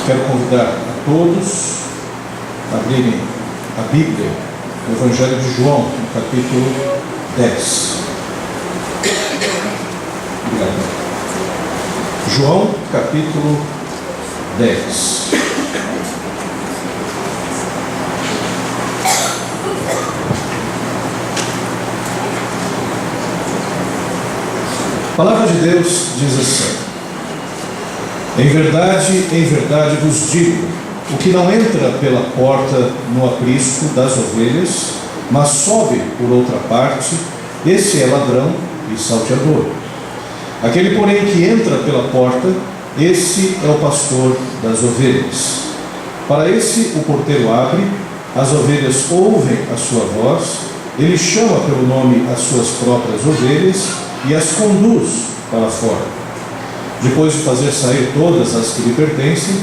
Quero convidar a todos a abrirem a Bíblia, o Evangelho de João, no capítulo 10. Obrigado. João, capítulo 10. A palavra de Deus diz assim: em verdade vos digo, o que não entra pela porta no aprisco das ovelhas, mas sobe por outra parte, esse é ladrão e salteador. Aquele, porém, que entra pela porta, esse é o pastor das ovelhas. Para esse o porteiro abre, as ovelhas ouvem a sua voz, ele chama pelo nome as suas próprias ovelhas e as conduz para fora. Depois de fazer sair todas as que lhe pertencem,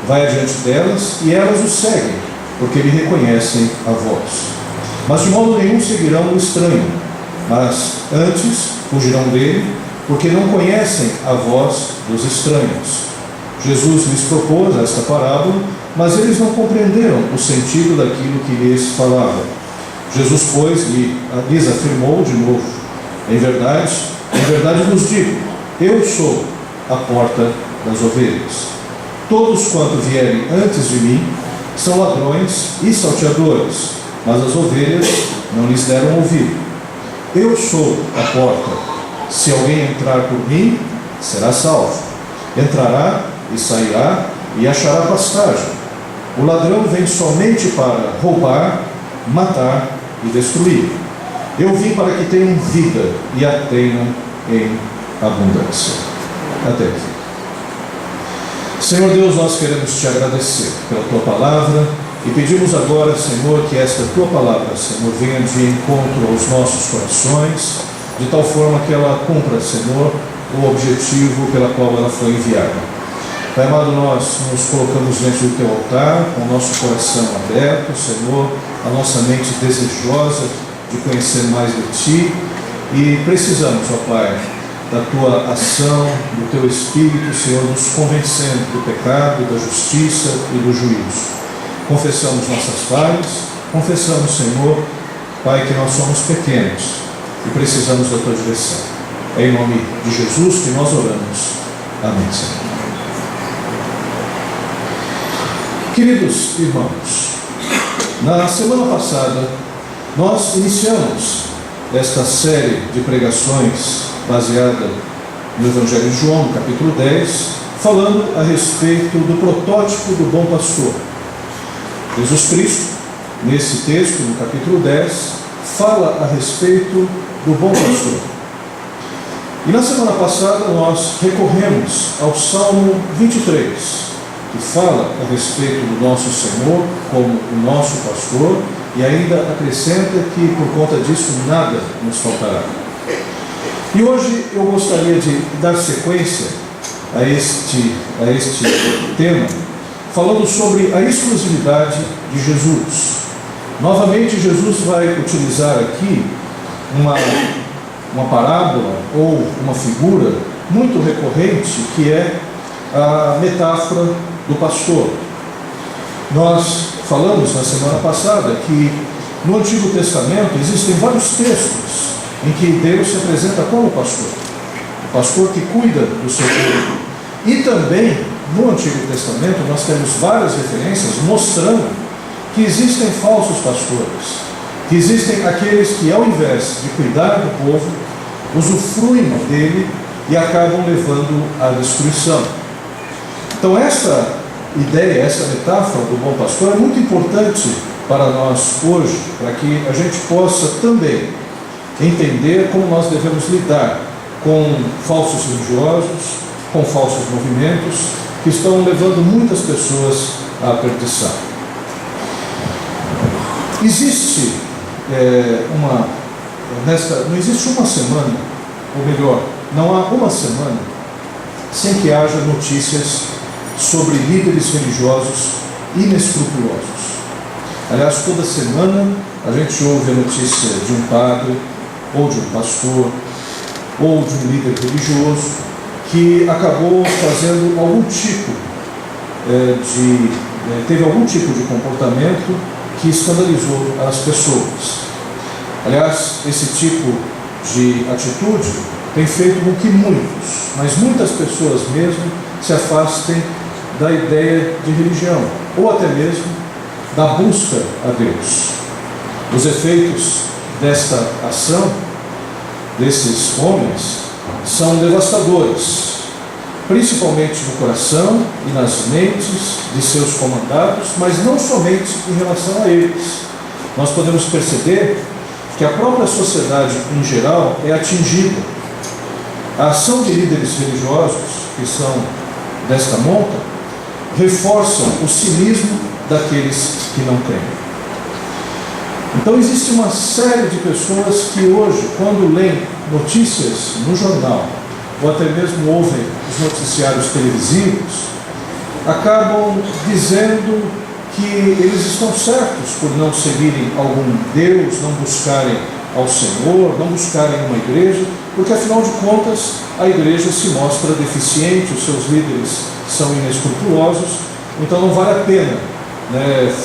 vai adiante delas e elas o seguem, porque lhe reconhecem a voz. Mas de modo nenhum seguirão o estranho, mas antes fugirão dele, porque não conhecem a voz dos estranhos. Jesus lhes propôs esta parábola, mas eles não compreenderam o sentido daquilo que lhes falava. Jesus, pois, lhes afirmou de novo: em verdade vos digo, eu sou a porta das ovelhas. Todos quanto vierem antes de mim são ladrões e salteadores, mas as ovelhas não lhes deram ouvido. Eu sou a porta. Se alguém entrar por mim, será salvo. Entrará e sairá e achará pastagem. O ladrão vem somente para roubar, matar e destruir. Eu vim para que tenham vida e a tenham em abundância. Até aqui. Senhor Deus, nós queremos te agradecer pela tua palavra e pedimos agora, Senhor, que esta tua palavra, Senhor, venha de encontro aos nossos corações, de tal forma que ela cumpra, Senhor, o objetivo pela qual ela foi enviada. Pai amado, nós nos colocamos diante do teu altar, com o nosso coração aberto, Senhor, a nossa mente desejosa de conhecer mais de ti, e precisamos, ó Pai, da tua ação, do teu Espírito, Senhor, nos convencendo do pecado, da justiça e do juízo. Confessamos nossas falhas, confessamos, Senhor, Pai, que nós somos pequenos e precisamos da tua direção. É em nome de Jesus que nós oramos. Amém, Senhor. Queridos irmãos, na semana passada nós iniciamos esta série de pregações baseada no Evangelho de João, no capítulo 10, falando a respeito do protótipo do bom pastor. Jesus Cristo, nesse texto, no capítulo 10, fala a respeito do bom pastor. E na semana passada nós recorremos ao Salmo 23, que fala a respeito do nosso Senhor como o nosso pastor, e ainda acrescenta que por conta disso nada nos faltará. E hoje eu gostaria de dar sequência a este tema, falando sobre a exclusividade de Jesus. Novamente, Jesus vai utilizar aqui uma parábola ou uma figura muito recorrente, que é a metáfora do pastor. Nós falamos na semana passada que no Antigo Testamento existem vários textos em que Deus se apresenta como pastor, o pastor que cuida do seu povo. E também no Antigo Testamento nós temos várias referências mostrando que existem falsos pastores, que existem aqueles que, ao invés de cuidar do povo, usufruem dele e acabam levando à destruição. Então essa ideia, essa metáfora do bom pastor é muito importante para nós hoje, para que a gente possa também entender como nós devemos lidar com falsos religiosos, com falsos movimentos que estão levando muitas pessoas à perdição. Existe não existe uma semana, ou melhor, não há uma semana sem que haja notícias sobre líderes religiosos inescrupulosos. Aliás, toda semana a gente ouve a notícia de um padre, ou de um pastor, ou de um líder religioso que acabou fazendo algum tipo teve algum tipo de comportamento que escandalizou as pessoas. Aliás, esse tipo de atitude tem feito com que muitas pessoas mesmo, se afastem da ideia de religião, ou até mesmo da busca a Deus. Os efeitos desta ação, desses homens, são devastadores, principalmente no coração e nas mentes de seus comandados, mas não somente em relação a eles. Nós podemos perceber que a própria sociedade em geral é atingida. A ação de líderes religiosos, que são desta monta, reforçam o cinismo daqueles que não creem. Então existe uma série de pessoas que hoje, quando leem notícias no jornal, ou até mesmo ouvem os noticiários televisivos, acabam dizendo que eles estão certos por não seguirem algum Deus, não buscarem ao Senhor, não buscarem uma igreja, porque afinal de contas a igreja se mostra deficiente, os seus líderes são inescrupulosos, então não vale a pena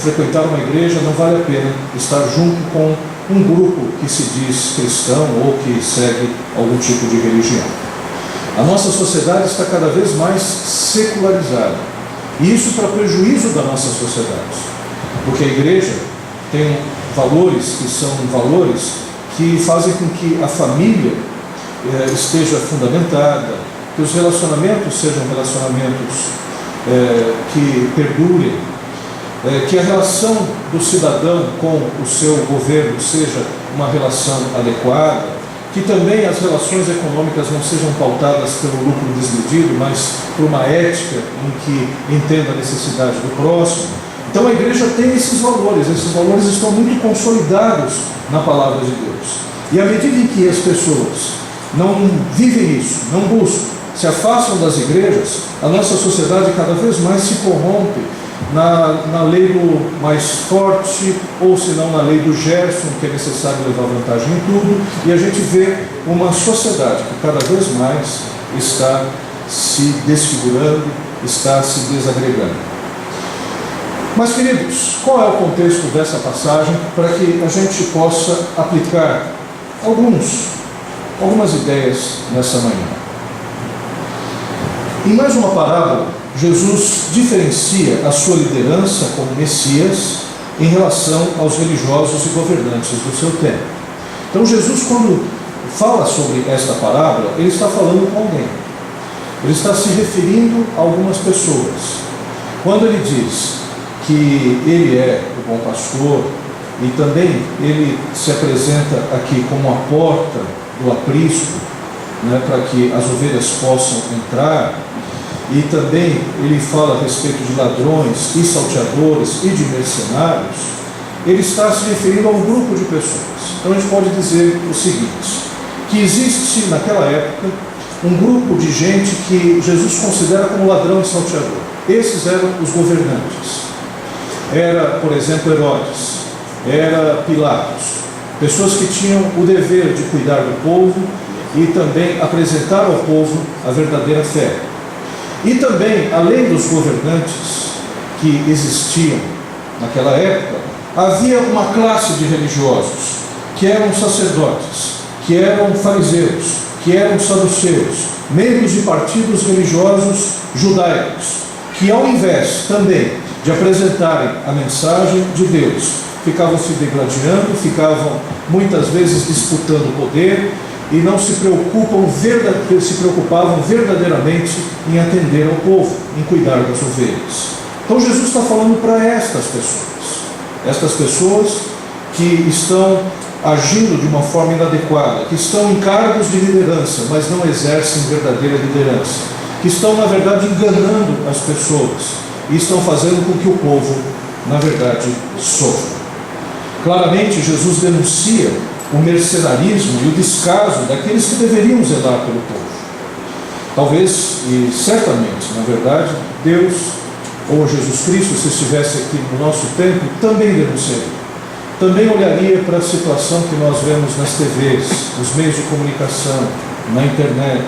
frequentar uma igreja, não vale a pena estar junto com um grupo que se diz cristão ou que segue algum tipo de religião. A nossa sociedade está cada vez mais secularizada, e isso para prejuízo da nossa sociedade, porque a igreja tem valores que são valores que fazem com que a família esteja fundamentada, que os relacionamentos sejam relacionamentos que perdurem, que a relação do cidadão com o seu governo seja uma relação adequada, que também as relações econômicas não sejam pautadas pelo lucro desmedido, mas por uma ética em que entenda a necessidade do próximo. Então a igreja tem esses valores estão muito consolidados na palavra de Deus. E à medida em que as pessoas não vivem isso, não buscam, se afastam das igrejas, a nossa sociedade cada vez mais se corrompe na lei do mais forte, ou se não na lei do Gerson, que é necessário levar vantagem em tudo, e a gente vê uma sociedade que cada vez mais está se desfigurando, está se desagregando. Mas, queridos, qual é o contexto dessa passagem para que a gente possa aplicar algumas ideias nessa manhã? Em mais uma parábola, Jesus diferencia a sua liderança como Messias em relação aos religiosos e governantes do seu tempo. Então Jesus, quando fala sobre esta parábola, ele está falando com alguém. Ele está se referindo a algumas pessoas. Quando ele diz que ele é o bom pastor, e também ele se apresenta aqui como a porta do aprisco, para que as ovelhas possam entrar, e também ele fala a respeito de ladrões e salteadores e de mercenários, ele está se referindo a um grupo de pessoas. Então a gente pode dizer o seguinte, que existe naquela época um grupo de gente que Jesus considera como ladrão e salteador. Esses eram os governantes. Era, por exemplo, Herodes, era Pilatos, pessoas que tinham o dever de cuidar do povo e também apresentar ao povo a verdadeira fé. E também, além dos governantes que existiam naquela época, havia uma classe de religiosos, que eram sacerdotes, que eram fariseus, que eram saduceus, membros de partidos religiosos judaicos, que ao invés também de apresentarem a mensagem de Deus, ficavam se degladiando, ficavam muitas vezes disputando o poder, e não se preocupavam verdadeiramente em atender ao povo, em cuidar das ovelhas. Então Jesus está falando para estas pessoas que estão agindo de uma forma inadequada, que estão em cargos de liderança, mas não exercem verdadeira liderança, que estão, na verdade, enganando as pessoas e estão fazendo com que o povo, na verdade, sofra. Claramente, Jesus denuncia o mercenarismo e o descaso daqueles que deveriam zelar pelo povo. Talvez, e certamente, na verdade, Deus ou Jesus Cristo, se estivesse aqui no nosso tempo, também denunciaria. Também olharia para a situação que nós vemos nas TVs, nos meios de comunicação, na internet,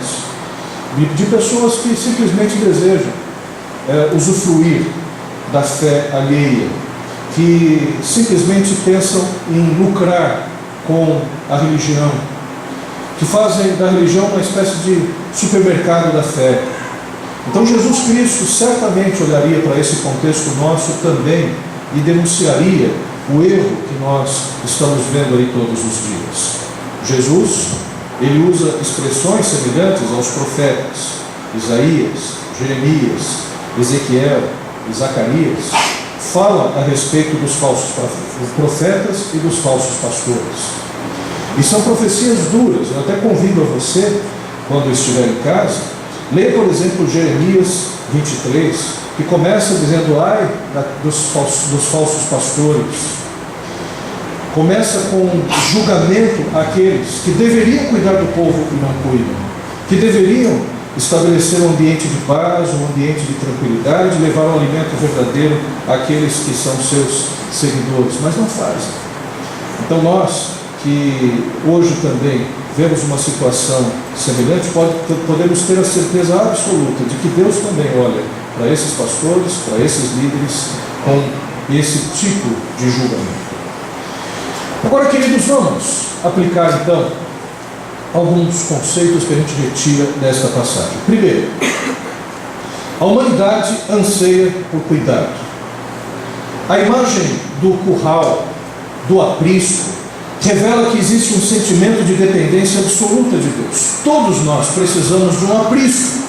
de pessoas que simplesmente desejam usufruir da fé alheia, que simplesmente pensam em lucrar com a religião, que fazem da religião uma espécie de supermercado da fé. Então Jesus Cristo certamente olharia para esse contexto nosso também e denunciaria o erro que nós estamos vendo aí todos os dias. Jesus, ele usa expressões semelhantes aos profetas Isaías, Jeremias, Ezequiel e Zacarias. Fala a respeito dos falsos profetas e dos falsos pastores. E são profecias duras. Eu até convido a você, quando estiver em casa, leia, por exemplo, Jeremias 23, que começa dizendo: ai dos falsos pastores. Começa com julgamento àqueles que deveriam cuidar do povo e não cuidam, que deveriam estabelecer um ambiente de paz, um ambiente de tranquilidade, levar um alimento verdadeiro àqueles que são seus seguidores, mas não fazem. Então nós, que hoje também vemos uma situação semelhante, podemos ter a certeza absoluta de que Deus também olha para esses pastores, para esses líderes, com esse tipo de julgamento. Agora, queridos, vamos aplicar então alguns conceitos que a gente retira desta passagem. Primeiro, a humanidade anseia por cuidado. A imagem do curral, do aprisco, revela que existe um sentimento de dependência absoluta de Deus. Todos nós precisamos de um aprisco.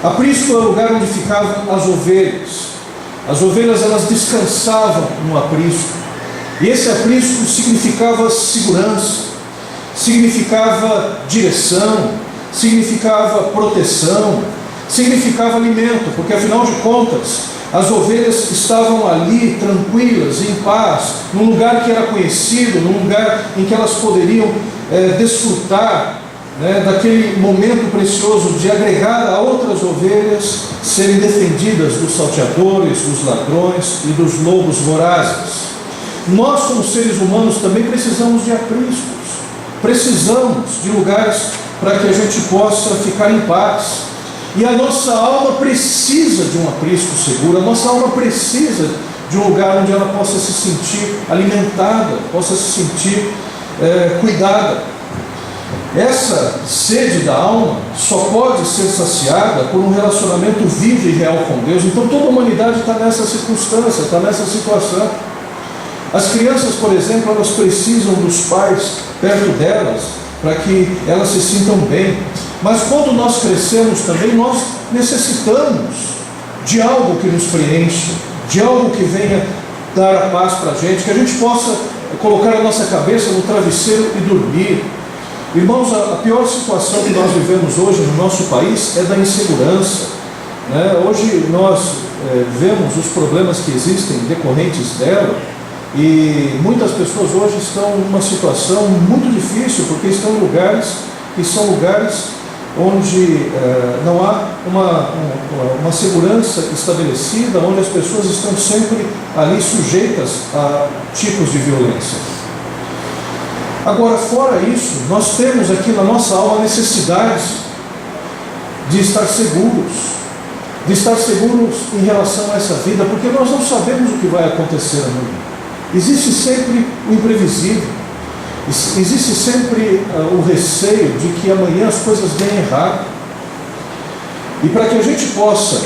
Aprisco é o lugar onde ficavam as ovelhas. As ovelhas, elas descansavam no aprisco. E esse aprisco significava segurança, significava direção, significava proteção, significava alimento, porque afinal de contas, as ovelhas estavam ali tranquilas, em paz, num lugar que era conhecido, num lugar em que elas poderiam desfrutar daquele momento precioso de agregar a outras ovelhas, serem defendidas dos salteadores, dos ladrões e dos lobos vorazes. Nós, como seres humanos, também precisamos de apriscos, precisamos de lugares para que a gente possa ficar em paz. E a nossa alma precisa de um aprisco seguro, a nossa alma precisa de um lugar onde ela possa se sentir alimentada, possa se sentir cuidada. Essa sede da alma só pode ser saciada por um relacionamento vivo e real com Deus. Então toda a humanidade está nessa circunstância, está nessa situação. As crianças, por exemplo, elas precisam dos pais perto delas para que elas se sintam bem. Mas quando nós crescemos também, nós necessitamos de algo que nos preencha, de algo que venha dar a paz para a gente, que a gente possa colocar a nossa cabeça no travesseiro e dormir. Irmãos, a pior situação que nós vivemos hoje no nosso país é da insegurança. Hoje nós vemos os problemas que existem decorrentes dela. E muitas pessoas hoje estão numa situação muito difícil, porque estão em lugares que são lugares onde não há uma segurança estabelecida, onde as pessoas estão sempre ali sujeitas a tipos de violência. Agora, fora isso, nós temos aqui na nossa alma a necessidade de estar seguros em relação a essa vida, porque nós não sabemos o que vai acontecer amanhã. Existe sempre o imprevisível, existe sempre o receio de que amanhã as coisas deem errado. E para que a gente possa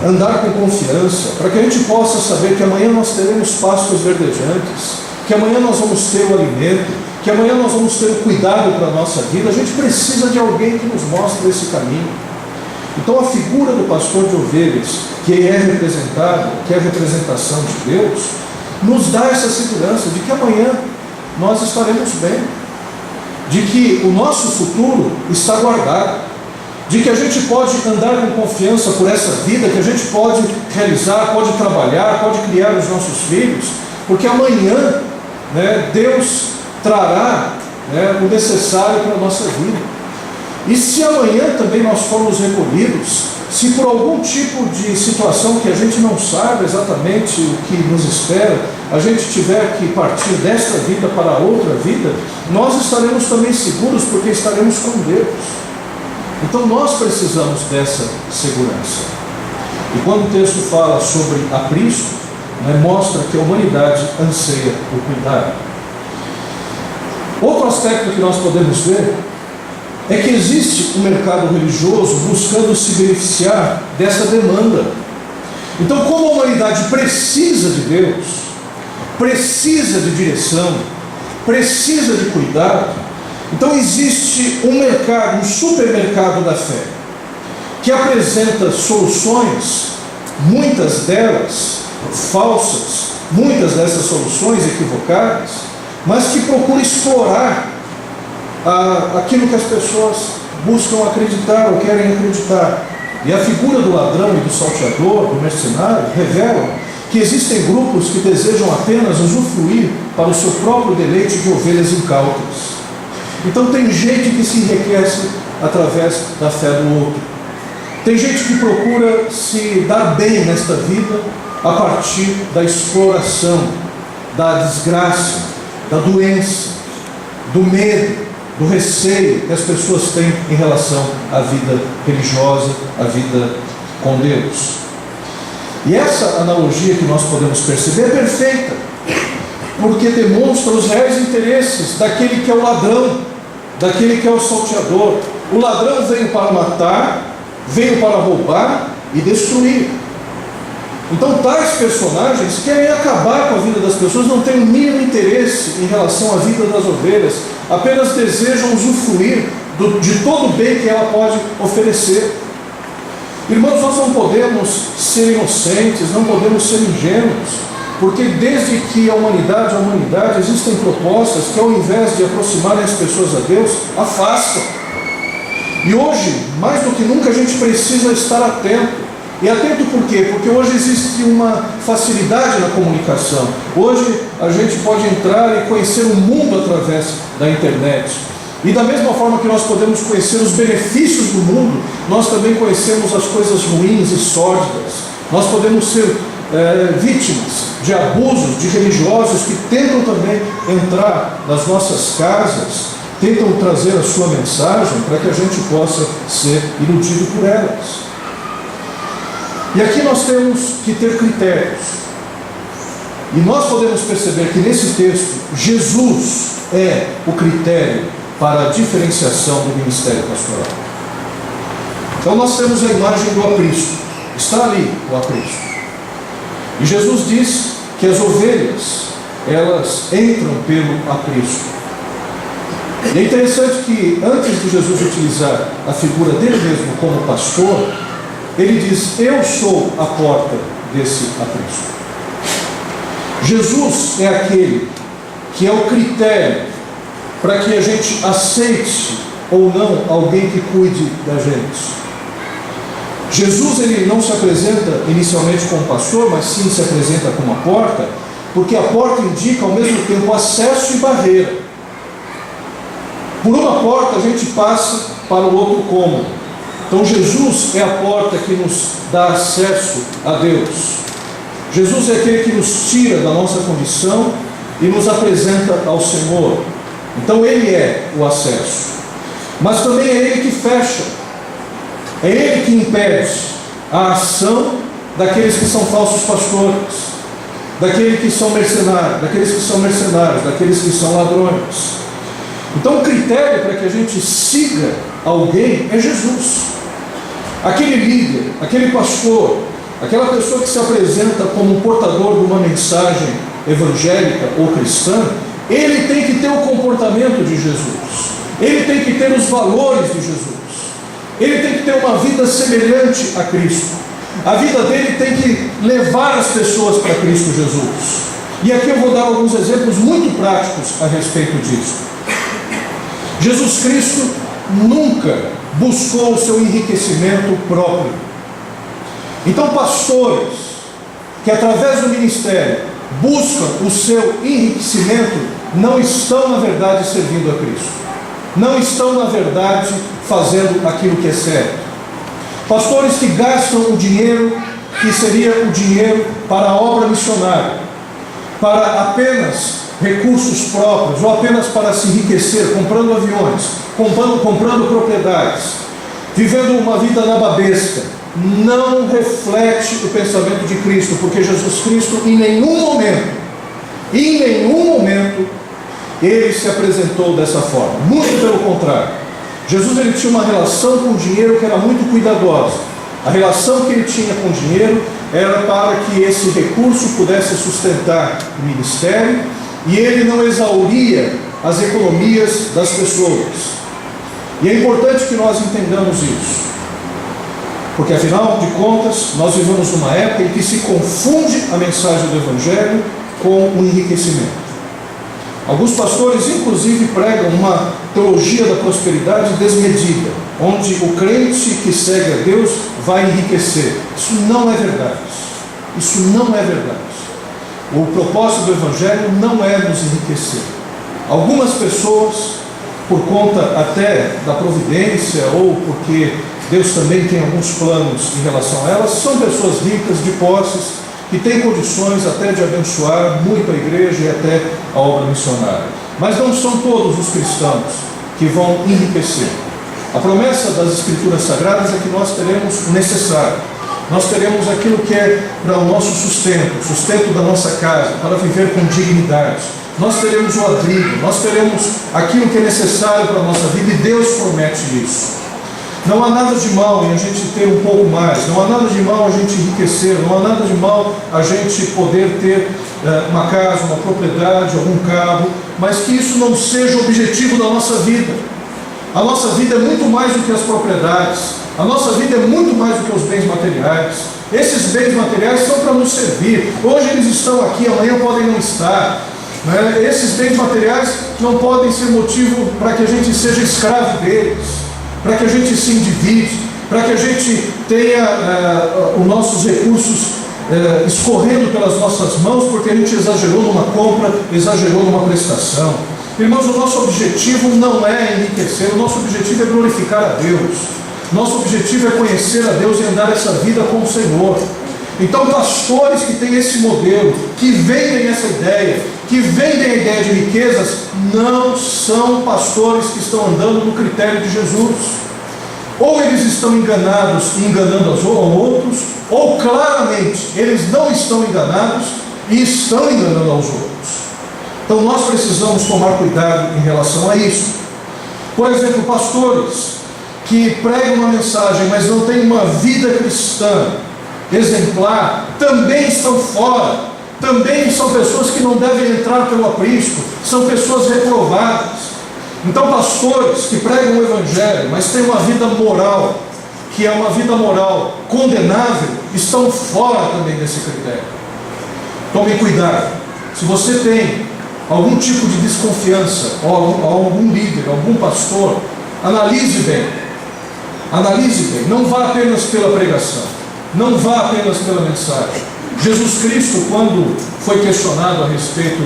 andar com confiança, para que a gente possa saber que amanhã nós teremos pastos verdejantes, que amanhã nós vamos ter o alimento, que amanhã nós vamos ter o cuidado para a nossa vida, a gente precisa de alguém que nos mostre esse caminho. Então a figura do pastor de ovelhas, que é representado, que é a representação de Deus, nos dá essa segurança de que amanhã nós estaremos bem, de que o nosso futuro está guardado, de que a gente pode andar com confiança por essa vida, que a gente pode realizar, pode trabalhar, pode criar os nossos filhos, porque amanhã Deus trará o necessário para a nossa vida. E se amanhã também nós formos recolhidos, se por algum tipo de situação que a gente não sabe exatamente o que nos espera, a gente tiver que partir desta vida para outra vida, nós estaremos também seguros, porque estaremos com Deus. Então nós precisamos dessa segurança. E quando o texto fala sobre aprisco, mostra que a humanidade anseia por cuidado. Outro aspecto que nós podemos ver é que existe um mercado religioso buscando se beneficiar dessa demanda. Então, como a humanidade precisa de Deus, precisa de direção, precisa de cuidado, então existe um mercado, um supermercado da fé, que apresenta soluções, muitas delas falsas, muitas dessas soluções equivocadas, mas que procura explorar aquilo que as pessoas buscam acreditar ou querem acreditar. E a figura do ladrão e do salteador, do mercenário, revela que existem grupos que desejam apenas usufruir para o seu próprio deleite de ovelhas incautas. Então tem gente que se enriquece através da fé do outro. Tem gente que procura se dar bem nesta vida a partir da exploração, da desgraça, da doença, do medo, do receio que as pessoas têm em relação à vida religiosa, à vida com Deus. E essa analogia que nós podemos perceber é perfeita, porque demonstra os reais interesses daquele que é o ladrão, daquele que é o salteador. O ladrão veio para matar, veio para roubar e destruir. Então tais personagens querem acabar com a vida das pessoas, não têm o mínimo interesse em relação à vida das ovelhas, apenas desejam usufruir de todo o bem que ela pode oferecer. Irmãos, nós não podemos ser inocentes, não podemos ser ingênuos, porque desde que a humanidade existem propostas que, ao invés de aproximarem as pessoas a Deus, afastam. E hoje, mais do que nunca, a gente precisa estar atento. E atento por quê? Porque hoje existe uma facilidade na comunicação. Hoje a gente pode entrar e conhecer o mundo através da internet. E da mesma forma que nós podemos conhecer os benefícios do mundo, nós também conhecemos as coisas ruins e sórdidas. Nós podemos ser vítimas de abusos de religiosos que tentam também entrar nas nossas casas, tentam trazer a sua mensagem para que a gente possa ser iludido por elas. E aqui nós temos que ter critérios. E nós podemos perceber que nesse texto, Jesus é o critério para a diferenciação do ministério pastoral. Então nós temos a imagem do aprisco. Está ali o aprisco. E Jesus diz que as ovelhas, elas entram pelo aprisco. E é interessante que antes de Jesus utilizar a figura dele mesmo como pastor, ele diz: eu sou a porta desse aprisco. Jesus é aquele que é o critério para que a gente aceite ou não alguém que cuide da gente. Jesus, ele não se apresenta inicialmente como pastor, mas sim se apresenta como a porta, porque a porta indica ao mesmo tempo acesso e barreira. Por uma porta a gente passa para o outro cômodo. Então Jesus é a porta que nos dá acesso a Deus. Jesus é aquele que nos tira da nossa condição e nos apresenta ao Senhor. Então Ele é o acesso. Mas também é Ele que fecha. É Ele que impede a ação daqueles que são falsos pastores, daqueles que são mercenários, daqueles que são ladrões. Então o critério para que a gente siga alguém é Jesus. Aquele líder, aquele pastor, aquela pessoa que se apresenta como um portador de uma mensagem evangélica ou cristã, ele tem que ter o comportamento de Jesus, ele tem que ter os valores de Jesus, ele tem que ter uma vida semelhante a Cristo. A vida dele tem que levar as pessoas para Cristo Jesus. E aqui eu vou dar alguns exemplos muito práticos a respeito disso. Jesus Cristo nunca buscou o seu enriquecimento próprio. Então pastores que através do ministério buscam o seu enriquecimento não estão na verdade servindo a Cristo, não estão na verdade fazendo aquilo que é certo. Pastores que gastam o dinheiro que seria o dinheiro para a obra missionária, para apenas recursos próprios, ou apenas para se enriquecer, comprando aviões, comprando propriedades. vivendo uma vida nababesca, não reflete o pensamento de Cristo, porque Jesus Cristo em nenhum momento, ele se apresentou dessa forma. Muito pelo contrário. Jesus, ele tinha uma relação com o dinheiro que era muito cuidadosa. A relação que ele tinha com o dinheiro era para que esse recurso pudesse sustentar o ministério, e ele não exauria as economias das pessoas. E é importante que nós entendamos isso, porque afinal de contas nós vivemos numa época em que se confunde a mensagem do Evangelho com o enriquecimento. Alguns pastores inclusive pregam uma teologia da prosperidade desmedida, onde o crente que segue a Deus vai enriquecer. Isso não é verdade. Isso não é verdade. O propósito do Evangelho não é nos enriquecer. Algumas pessoas, por conta até da providência, ou porque Deus também tem alguns planos em relação a elas, são pessoas ricas, de posses, que têm condições até de abençoar muito a igreja e até a obra missionária. Mas não são todos os cristãos que vão enriquecer. A promessa das Escrituras Sagradas é que nós teremos o necessário. Nós teremos aquilo que é para o nosso sustento, o sustento da nossa casa, para viver com dignidade. Nós teremos o abrigo, nós teremos aquilo que é necessário para a nossa vida, e Deus promete isso. Não há nada de mal em a gente ter um pouco mais, não há nada de mal a gente enriquecer, não há nada de mal a gente poder ter uma casa, uma propriedade, algum carro, mas que isso não seja o objetivo da nossa vida. A nossa vida é muito mais do que as propriedades, a nossa vida é muito mais do que os bens materiais. Esses bens materiais são para nos servir. Hoje eles estão aqui, amanhã podem não estar. Esses bens materiais não podem ser motivo para que a gente seja escravo deles, para que a gente se endivide, para que a gente tenha os nossos recursos escorrendo pelas nossas mãos, porque a gente exagerou numa compra, exagerou numa prestação. Irmãos, o nosso objetivo não é enriquecer, o nosso objetivo é glorificar a Deus. Nosso objetivo é conhecer a Deus e andar essa vida com o Senhor. Então, pastores que têm esse modelo, que vendem essa ideia, que vendem a ideia de riquezas, não são pastores que estão andando no critério de Jesus. Ou eles estão enganados e enganando aos outros, ou claramente eles não estão enganados e estão enganando aos outros. Então nós precisamos tomar cuidado em relação a isso. Por exemplo, pastores que pregam uma mensagem, mas não têm uma vida cristã exemplar, também estão fora. Também são pessoas que não devem entrar pelo aprisco, são pessoas reprovadas. Então, pastores que pregam o Evangelho, mas têm uma vida moral, que é uma vida moral condenável, estão fora também desse critério. Tome cuidado. Se você tem algum tipo de desconfiança, ou algum líder, algum pastor, analise bem. Analise bem. Não vá apenas pela pregação, não vá apenas pela mensagem. Jesus Cristo, quando foi questionado a respeito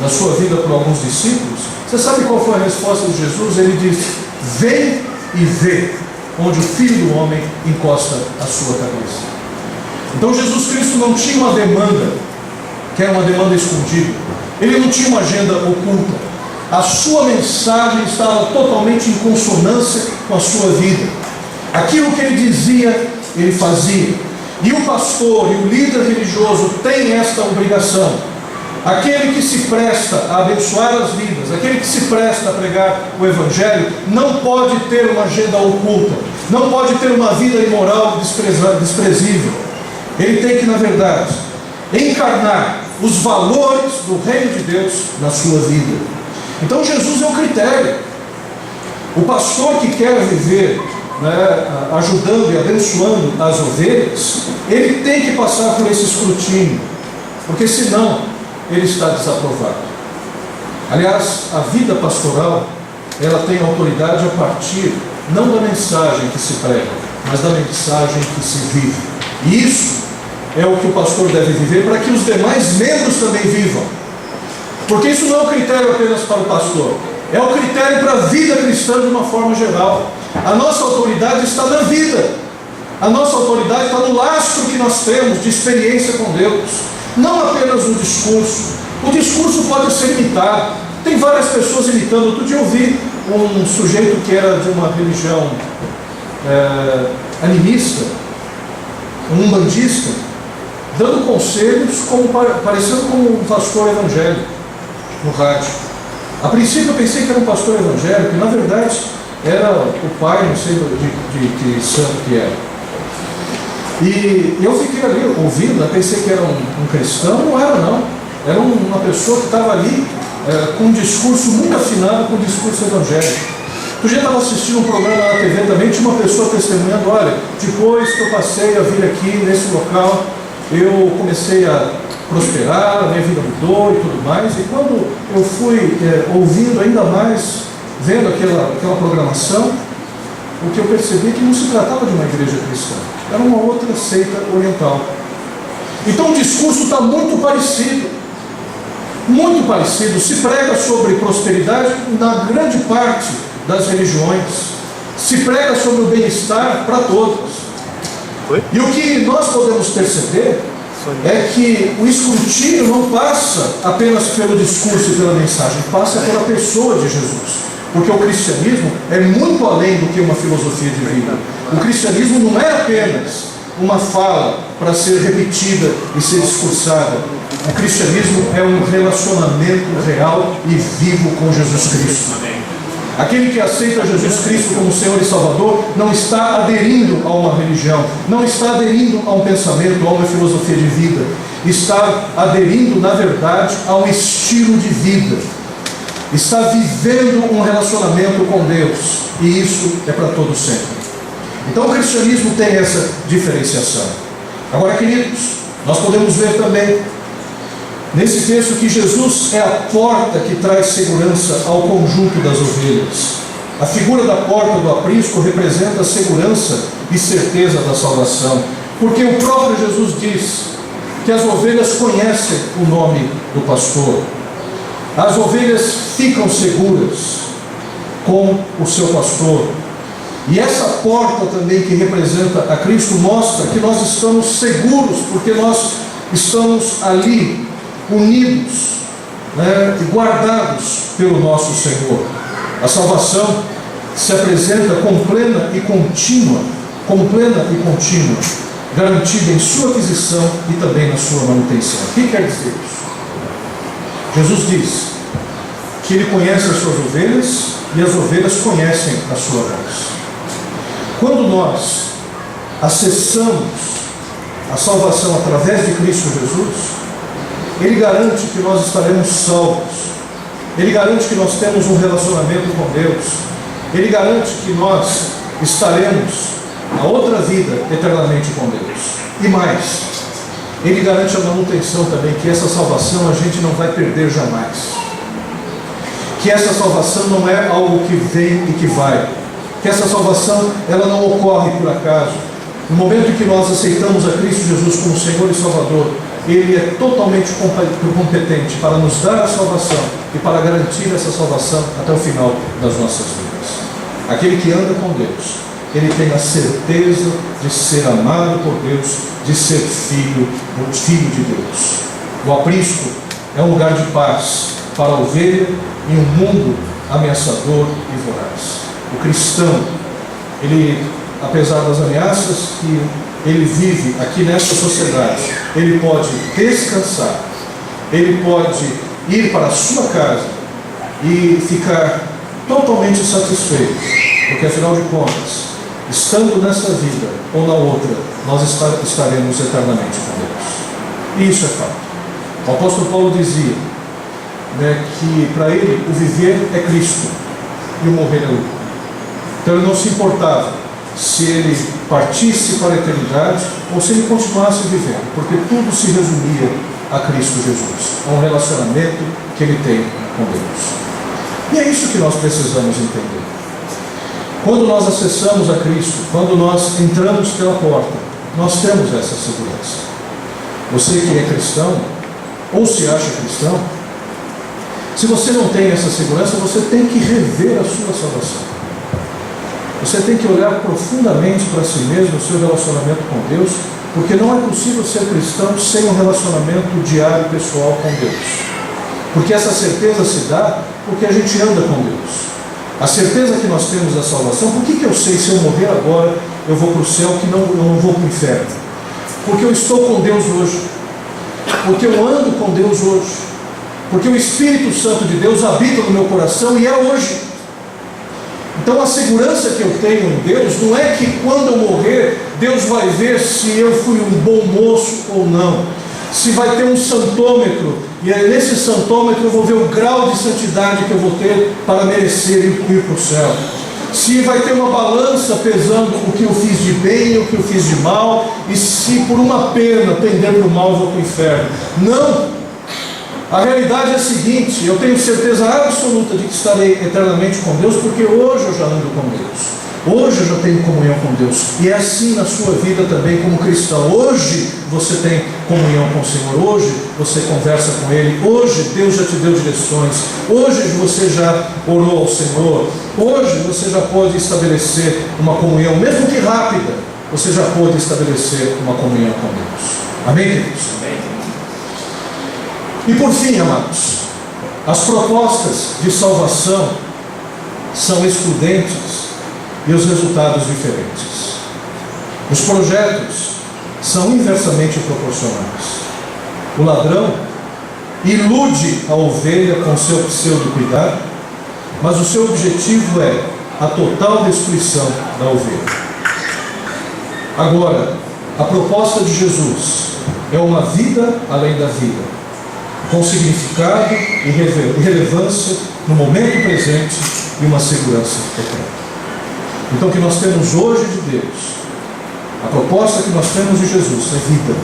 da sua vida por alguns discípulos, você sabe qual foi a resposta de Jesus? Ele disse: vem e vê onde o Filho do Homem encosta a sua cabeça. Então Jesus Cristo não tinha uma demanda, que era uma demanda escondida. Ele não tinha uma agenda oculta. A sua mensagem estava totalmente em consonância com a sua vida. Aquilo que ele dizia, ele fazia. E o pastor e o líder religioso têm esta obrigação. Aquele que se presta a abençoar as vidas, aquele que se presta a pregar o Evangelho, não pode ter uma agenda oculta, não pode ter uma vida imoral desprezível. Ele tem que, na verdade, encarnar os valores do reino de Deus na sua vida. Então Jesus é um critério. O pastor que quer viver ajudando e abençoando as ovelhas, ele tem que passar por esse escrutínio, porque senão ele está desaprovado. Aliás, a vida pastoral, ela tem autoridade a partir não da mensagem que se prega, mas da mensagem que se vive. E isso é o que o pastor deve viver para que os demais membros também vivam. Porque isso não é um critério apenas para o pastor, é um critério para a vida cristã de uma forma geral. A nossa autoridade está na vida. A nossa autoridade está no lastro que nós temos de experiência com Deus, não apenas no discurso. O discurso pode ser imitado. Tem várias pessoas imitando. Outro dia eu vi um sujeito que era de uma religião animista, um umbandista, dando conselhos parecendo como um pastor evangélico no rádio. A princípio eu pensei que era um pastor evangélico, e na verdade era o pai, não sei de que santo que era. E eu fiquei ali ouvindo, né? Pensei que era um cristão. Não era, não. Era uma pessoa que estava ali com um discurso muito afinado com o discurso evangélico. Eu já estava assistindo um programa na TV também, tinha uma pessoa testemunhando: olha, depois que eu passei a vir aqui nesse local, eu comecei a prosperar, a minha vida mudou e tudo mais. E quando eu fui ouvindo ainda mais, vendo aquela programação, o que eu percebi é que não se tratava de uma igreja cristã, era uma outra seita oriental. Então o discurso está muito parecido, se prega sobre prosperidade na grande parte das religiões, se prega sobre o bem-estar para todos. E o que nós podemos perceber é que o escrutínio não passa apenas pelo discurso e pela mensagem, passa pela pessoa de Jesus. Porque o cristianismo é muito além do que uma filosofia de vida. O cristianismo não é apenas uma fala para ser repetida e ser discursada. O cristianismo é um relacionamento real e vivo com Jesus Cristo. Aquele que aceita Jesus Cristo como Senhor e Salvador não está aderindo a uma religião, não está aderindo a um pensamento, a uma filosofia de vida. Está aderindo, na verdade, a um estilo de vida. Está vivendo um relacionamento com Deus, e isso é para todo sempre. Então o cristianismo tem essa diferenciação. Agora, queridos, nós podemos ver também nesse texto que Jesus é a porta que traz segurança ao conjunto das ovelhas. A figura da porta do aprisco representa a segurança e certeza da salvação, porque o próprio Jesus diz que as ovelhas conhecem o nome do pastor. As ovelhas ficam seguras com o seu pastor. E essa porta também que representa a Cristo mostra que nós estamos seguros, porque nós estamos ali unidos, né, e guardados pelo nosso Senhor. A salvação se apresenta como plena e contínua, garantida em sua aquisição e também na sua manutenção. O que quer dizer isso? Jesus diz que Ele conhece as suas ovelhas e as ovelhas conhecem a sua voz. Quando nós acessamos a salvação através de Cristo Jesus, Ele garante que nós estaremos salvos. Ele garante que nós temos um relacionamento com Deus. Ele garante que nós estaremos a outra vida eternamente com Deus. E mais, Ele garante a manutenção também, que essa salvação a gente não vai perder jamais. Que essa salvação não é algo que vem e que vai. Que essa salvação ela não ocorre por acaso. No momento em que nós aceitamos a Cristo Jesus como Senhor e Salvador, Ele é totalmente competente para nos dar a salvação e para garantir essa salvação até o final das nossas vidas. Aquele que anda com Deus, ele tem a certeza de ser amado por Deus, de ser filho de Deus. O aprisco é um lugar de paz para a ovelha em um mundo ameaçador e voraz. O cristão, ele, apesar das ameaças que ele vive aqui nesta sociedade, ele pode descansar, ele pode ir para a sua casa e ficar totalmente satisfeito, porque afinal de contas, estando nessa vida ou na outra, nós estaremos eternamente com Deus. E isso é fato. O apóstolo Paulo dizia, né, que para ele o viver é Cristo e o morrer é lucro. Então ele não se importava se ele partisse para a eternidade ou se ele continuasse vivendo, porque tudo se resumia a Cristo Jesus, a um relacionamento que ele tem com Deus. E é isso que nós precisamos entender. Quando nós acessamos a Cristo, quando nós entramos pela porta, nós temos essa segurança. Você que é cristão, ou se acha cristão, se você não tem essa segurança, você tem que rever a sua salvação. Você tem que olhar profundamente para si mesmo, o seu relacionamento com Deus, porque não é possível ser cristão sem um relacionamento diário pessoal com Deus. Porque essa certeza se dá porque a gente anda com Deus. A certeza que nós temos da salvação. Por que eu sei se eu morrer agora eu vou para o céu, que eu não vou para o inferno? Porque eu estou com Deus hoje. Porque eu ando com Deus hoje. Porque o Espírito Santo de Deus habita no meu coração e é hoje. Então a segurança que eu tenho em Deus não é que quando eu morrer, Deus vai ver se eu fui um bom moço ou não. Se vai ter um santômetro, e é nesse santômetro eu vou ver o grau de santidade que eu vou ter para merecer ir para o céu. Se vai ter uma balança pesando o que eu fiz de bem e o que eu fiz de mal, e se por uma pena pender para o mal eu vou para o inferno. Não! A realidade é a seguinte: eu tenho certeza absoluta de que estarei eternamente com Deus, porque hoje eu já ando com Deus. Hoje eu já tenho comunhão com Deus. E é assim na sua vida também como cristão. Hoje você tem comunhão com o Senhor. Hoje você conversa com Ele. Hoje Deus já te deu direções. Hoje você já orou ao Senhor. Hoje você já pode estabelecer uma comunhão, mesmo que rápida. Você já pode estabelecer uma comunhão com Deus. Amém, queridos? Amém. E por fim, amados, as propostas de salvação são excludentes e os resultados diferentes. Os projetos são inversamente proporcionais. O ladrão ilude a ovelha com seu pseudo-cuidado, mas o seu objetivo é a total destruição da ovelha. Agora, a proposta de Jesus é uma vida além da vida, com significado e relevância no momento presente e uma segurança eterna. Então o que nós temos hoje de Deus, a proposta que nós temos de Jesus é vida.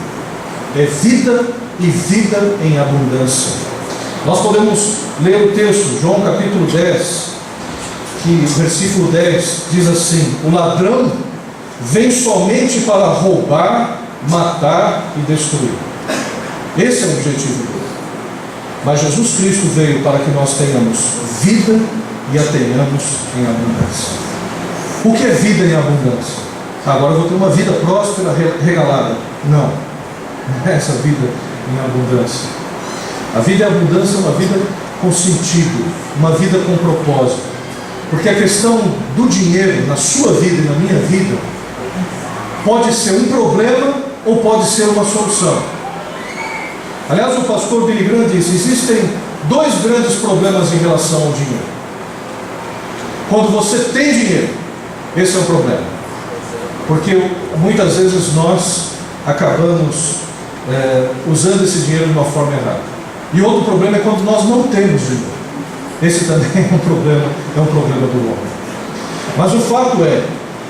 É vida e vida em abundância. Nós podemos ler o texto, João capítulo 10, que versículo 10 diz assim: o ladrão vem somente para roubar, matar e destruir. Esse é o objetivo dele. Mas Jesus Cristo veio para que nós tenhamos vida e a tenhamos em abundância. O que é vida em abundância? Agora eu vou ter uma vida próspera, regalada. Não, não é essa vida em abundância. A vida em abundância é uma vida com sentido, uma vida com propósito. Porque a questão do dinheiro na sua vida e na minha vida pode ser um problema ou pode ser uma solução. Aliás, o pastor Billy Graham disse: existem dois grandes problemas em relação ao dinheiro. Quando você tem dinheiro, esse é o problema, porque muitas vezes nós acabamos usando esse dinheiro de uma forma errada. E outro problema é quando nós não temos dinheiro. Esse também é um problema do homem. Mas o fato é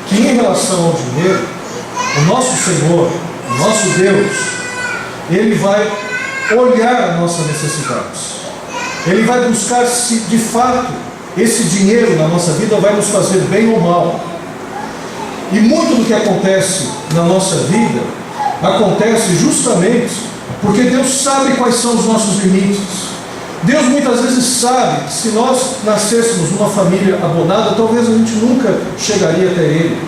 que em relação ao dinheiro, o nosso Senhor, o nosso Deus, Ele vai olhar as nossas necessidades. Ele vai buscar se de fato esse dinheiro na nossa vida vai nos fazer bem ou mal. E muito do que acontece na nossa vida acontece justamente porque Deus sabe quais são os nossos limites. Deus muitas vezes sabe que se nós nascêssemos numa família abonada, talvez a gente nunca chegaria até Ele.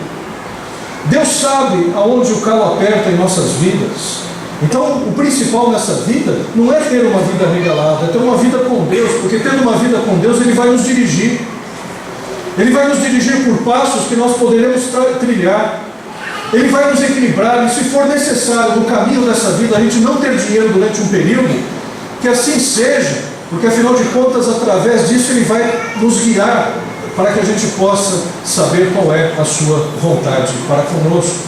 Deus sabe aonde o calo aperta em nossas vidas. Então o principal nessa vida não é ter uma vida regalada, é ter uma vida com Deus, porque tendo uma vida com Deus Ele vai nos dirigir. Ele vai nos dirigir por passos que nós poderemos trilhar. Ele vai nos equilibrar, e se for necessário no caminho dessa vida a gente não ter dinheiro durante um período, que assim seja, porque afinal de contas através disso Ele vai nos guiar para que a gente possa saber qual é a sua vontade para conosco.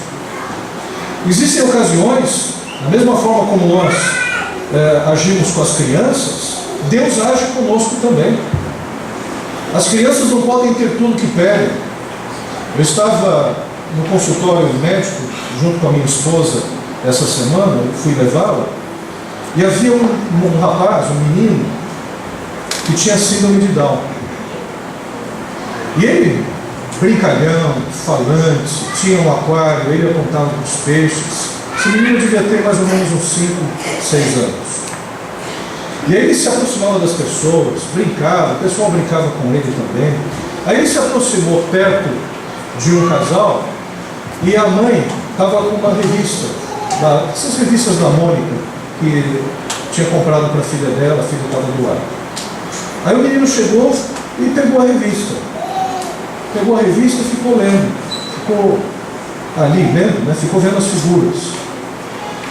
Existem ocasiões, da mesma forma como nós agimos com as crianças, Deus age conosco também. As crianças não podem ter tudo que pedem. Eu estava no consultório médico junto com a minha esposa essa semana, eu fui levá-la, e havia um rapaz, um menino, que tinha síndrome de Down. E ele, brincalhão, falante, tinha um aquário, ele apontava para os peixes. Esse menino devia ter mais ou menos uns 5, 6 anos. E aí ele se aproximava das pessoas, brincava, o pessoal brincava com ele também. Aí ele se aproximou perto de um casal e a mãe estava com uma revista, essas revistas da Mônica, que tinha comprado para a filha dela, a filha estava do lado. Aí o menino chegou e pegou a revista. pegou a revista e ficou lendo. Ficou ali lendo, né? Ficou vendo as figuras.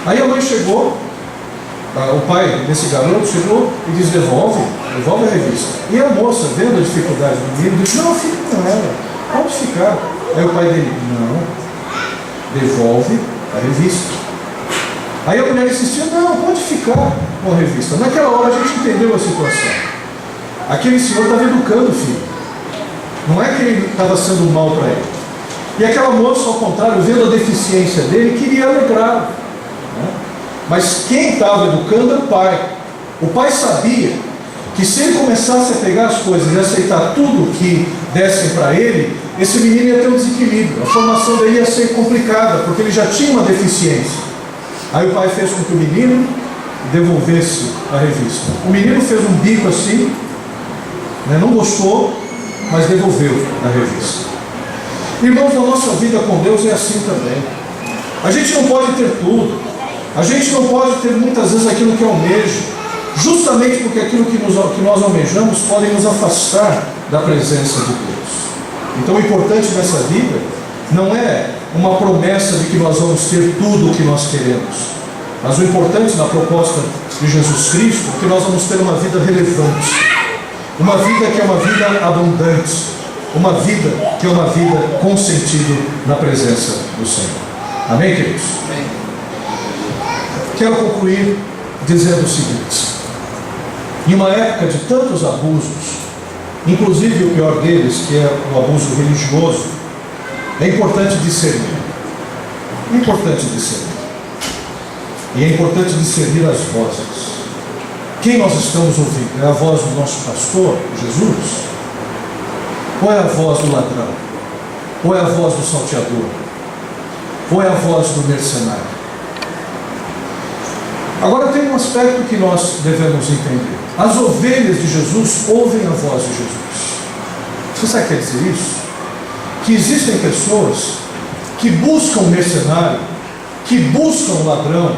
Aí a mãe chegou, o pai desse garoto chegou e disse: devolve a revista. E a moça, vendo a dificuldade do menino, disse: não, fica com ela, pode ficar. Aí o pai dele: não, devolve a revista. Aí a mulher insistia: não, pode ficar com a revista. Naquela hora a gente entendeu a situação. Aquele senhor estava educando o filho, não é que ele estava sendo mal para ele. E aquela moça, ao contrário, vendo a deficiência dele, queria alegrá-lo, né? Mas quem estava educando era o pai. O pai sabia que se ele começasse a pegar as coisas e aceitar tudo que dessem para ele, esse menino ia ter um desequilíbrio, a formação dele ia ser complicada, porque ele já tinha uma deficiência. Aí o pai fez com que o menino devolvesse a revista. O menino fez um bico assim, né, não gostou, mas devolveu a revista. Irmãos, na nossa vida com Deus é assim também. A gente não pode ter tudo, a gente não pode ter muitas vezes aquilo que almeja, justamente porque aquilo que nós almejamos pode nos afastar da presença de Deus. Então o importante nessa vida não é uma promessa de que nós vamos ter tudo o que nós queremos, mas o importante na proposta de Jesus Cristo é que nós vamos ter uma vida relevante, uma vida que é uma vida abundante, uma vida que é uma vida com sentido na presença do Senhor. Amém, queridos? Amém. Quero concluir dizendo o seguinte: em uma época de tantos abusos, inclusive o pior deles, que é o abuso religioso, é importante discernir. É importante discernir. E é importante discernir as vozes. Quem nós estamos ouvindo? É a voz do nosso pastor, Jesus? Ou é a voz do ladrão? Ou é a voz do salteador? Ou é a voz do mercenário? Agora tem um aspecto que nós devemos entender. As ovelhas de Jesus ouvem a voz de Jesus. Você sabe o que quer dizer isso? Que existem pessoas que buscam o mercenário, que buscam o ladrão,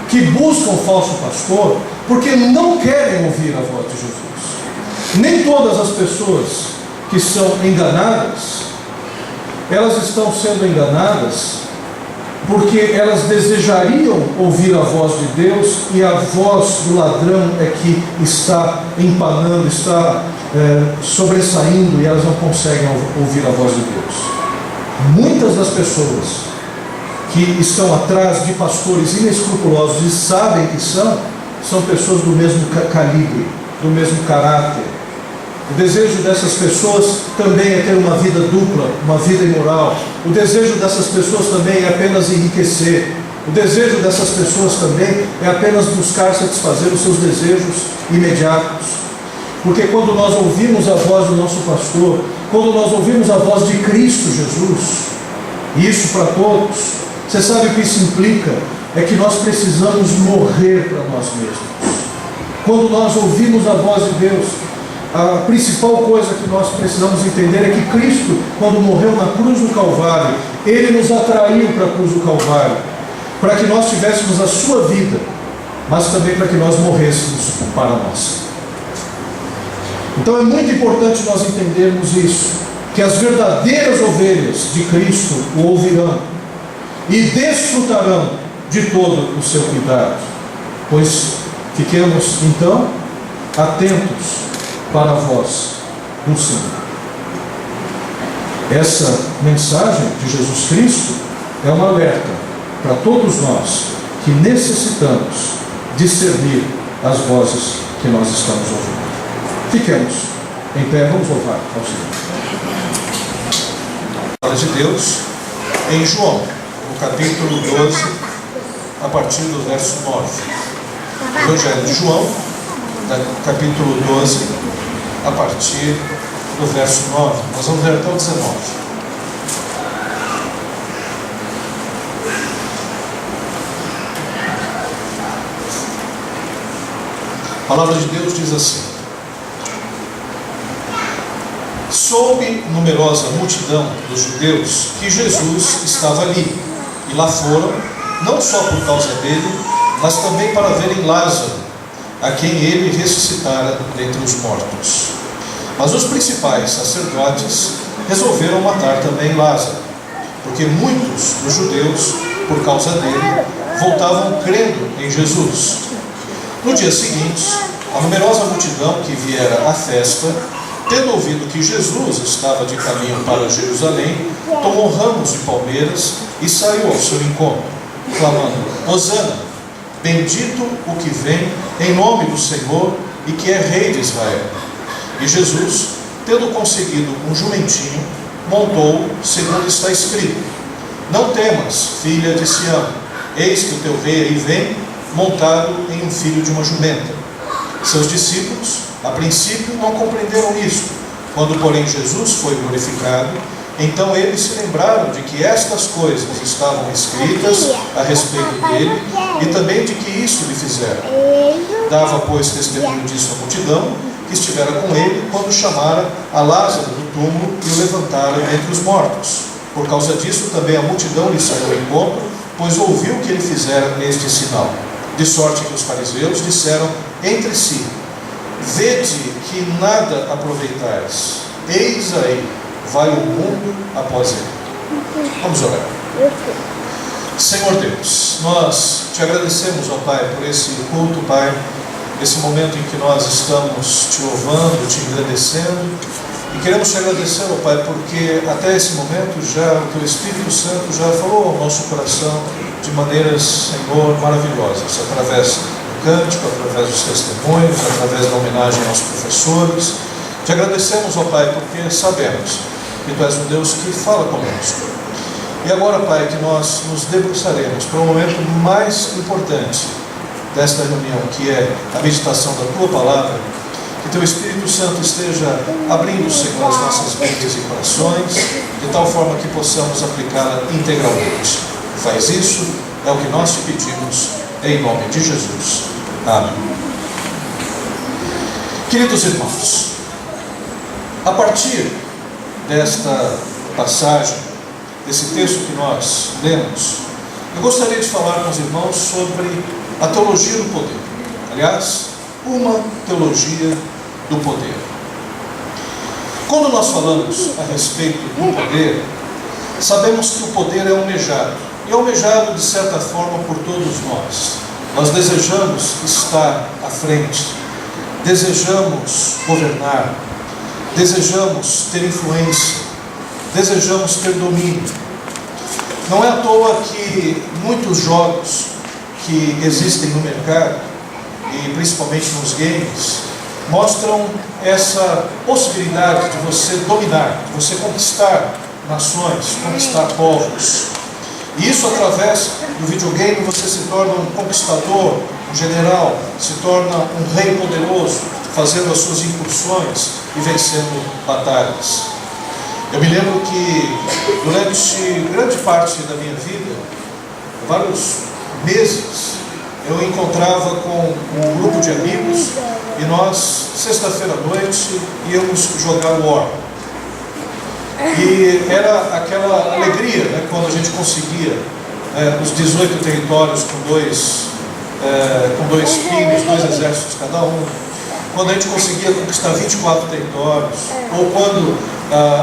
que buscam o falso pastor, porque não querem ouvir a voz de Jesus. Nem todas as pessoas que são enganadas, elas estão sendo enganadas porque elas desejariam ouvir a voz de Deus, e a voz do ladrão é que está empanando, está sobressaindo, e elas não conseguem ouvir a voz de Deus. Muitas das pessoas que estão atrás de pastores inescrupulosos e sabem que são pessoas do mesmo calibre, do mesmo caráter. O desejo dessas pessoas também é ter uma vida dupla, uma vida imoral. O desejo dessas pessoas também é apenas enriquecer. O desejo dessas pessoas também é apenas buscar satisfazer os seus desejos imediatos. Porque quando nós ouvimos a voz do nosso pastor, quando nós ouvimos a voz de Cristo Jesus, e isso para todos, você sabe o que isso implica? É que nós precisamos morrer para nós mesmos. Quando nós ouvimos a voz de Deus, a principal coisa que nós precisamos entender é que Cristo, quando morreu na cruz do Calvário, Ele nos atraiu para a cruz do Calvário, para que nós tivéssemos a sua vida, mas também para que nós morrêssemos para nós. Então é muito importante nós entendermos isso, que as verdadeiras ovelhas de Cristo o ouvirão e desfrutarão de todo o seu cuidado. Pois fiquemos então atentos para a voz do Senhor. Essa mensagem de Jesus Cristo é um alerta para todos nós que necessitamos discernir as vozes que nós estamos ouvindo. Fiquemos em pé, vamos louvar ao Senhor. A palavra de Deus em João, no capítulo 12, a partir do verso 9. Evangelho de João, capítulo 12, a partir do verso 9. Nós vamos ler até o 19. A palavra de Deus diz assim: soube numerosa multidão dos judeus que Jesus estava ali, e lá foram, não só por causa dele, mas também para verem Lázaro, a quem ele ressuscitara dentre os mortos. Mas os principais sacerdotes resolveram matar também Lázaro, porque muitos dos judeus, por causa dele, voltavam crendo em Jesus. No dia seguinte, a numerosa multidão que viera à festa, tendo ouvido que Jesus estava de caminho para Jerusalém, tomou ramos de palmeiras e saiu ao seu encontro, clamando: Hosana, bendito o que vem em nome do Senhor e que é Rei de Israel. E Jesus, tendo conseguido um jumentinho, montou, segundo está escrito: Não temas, filha de Sião, eis que o teu rei aí vem, montado em um filho de uma jumenta. Seus discípulos, a princípio, não compreenderam isto. Quando, porém, Jesus foi glorificado, então eles se lembraram de que estas coisas estavam escritas a respeito dele e também de que isso lhe fizeram. Dava, pois, testemunho disso à multidão que estivera com ele quando chamara a Lázaro do túmulo e o levantara entre os mortos. Por causa disso, também a multidão lhe saiu ao encontro, pois ouviu que ele fizera este sinal. De sorte que os fariseus disseram entre si: Vede que nada aproveitais, eis aí, vai o mundo após ele. Vamos orar. Senhor Deus, nós te agradecemos, ó Pai, por esse culto, Pai, esse momento em que nós estamos te louvando, te engrandecendo, e queremos te agradecer, ó Pai, porque até esse momento já o teu Espírito Santo já falou ao nosso coração de maneiras, Senhor, maravilhosas, através do cântico, através dos testemunhos, através da homenagem aos professores. Te agradecemos, ó Pai, porque sabemos que Tu és um Deus que fala conosco. E agora, Pai, que nós nos debruçaremos para o momento mais importante desta reunião, que é a meditação da Tua Palavra. Que Teu Espírito Santo esteja abrindo, Senhor, as nossas mentes e corações, de tal forma que possamos aplicá-la integralmente. Faz isso, é o que nós te pedimos, em nome de Jesus. Amém. Queridos irmãos, a partir desta passagem, desse texto que nós lemos, eu gostaria de falar com os irmãos sobre a teologia do poder. Aliás, uma teologia do poder. Quando nós falamos a respeito do poder, sabemos que o poder é almejado, e é almejado de certa forma por todos nós. Nós desejamos estar à frente, desejamos governar, desejamos ter influência, desejamos ter domínio. Não é à toa que muitos jogos que existem no mercado, e principalmente nos games, mostram essa possibilidade de você dominar, de você conquistar nações, conquistar povos. E isso, através do videogame, você se torna um conquistador, um general, se torna um rei poderoso, fazendo as suas incursões e vencendo batalhas. Eu me lembro que durante grande parte da minha vida, vários meses, eu encontrava com um grupo de amigos e nós, sexta-feira à noite, íamos jogar War. E era aquela alegria, né, quando a gente conseguia os 18 territórios com dois times, 2 exércitos cada um. Quando a gente conseguia conquistar 24 territórios, ou quando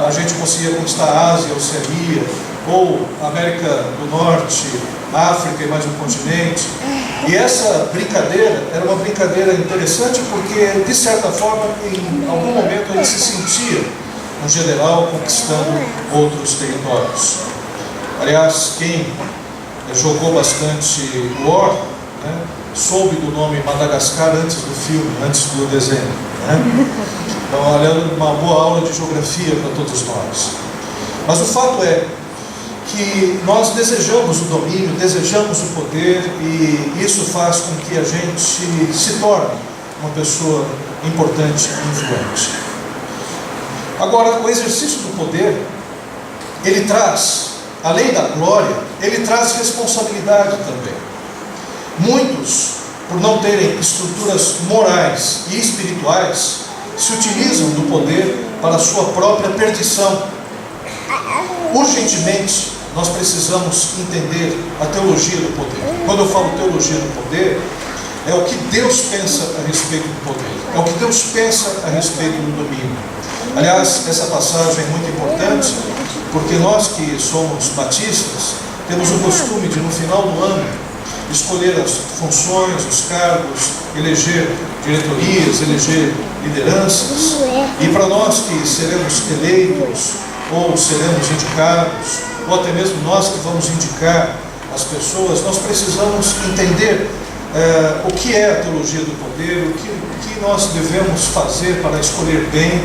a gente conseguia conquistar a Ásia, a Oceania, ou América do Norte, África e mais um continente. E essa brincadeira era uma brincadeira interessante porque, de certa forma, em algum momento ele se sentia um general conquistando outros territórios. Aliás, quem jogou bastante War, né, soube do nome Madagascar antes do filme, antes do desenho, né? Então, olhando, uma boa aula de geografia para todos nós. Mas o fato é que nós desejamos o domínio, desejamos o poder, e isso faz com que a gente se torne uma pessoa importante e influente. Agora, o exercício do poder, ele traz, além da glória, ele traz responsabilidade também. Muitos, por não terem estruturas morais e espirituais, se utilizam do poder para a sua própria perdição. Urgentemente, nós precisamos entender a teologia do poder. Quando eu falo teologia do poder, é o que Deus pensa a respeito do poder, é o que Deus pensa a respeito do domínio. Aliás, essa passagem é muito importante, porque nós que somos batistas, temos o costume de, no final do ano, escolher as funções, os cargos, eleger diretorias, eleger lideranças. E para nós que seremos eleitos, ou seremos indicados, ou até mesmo nós que vamos indicar as pessoas, nós precisamos entender o que é a teologia do poder, o que nós devemos fazer para escolher bem,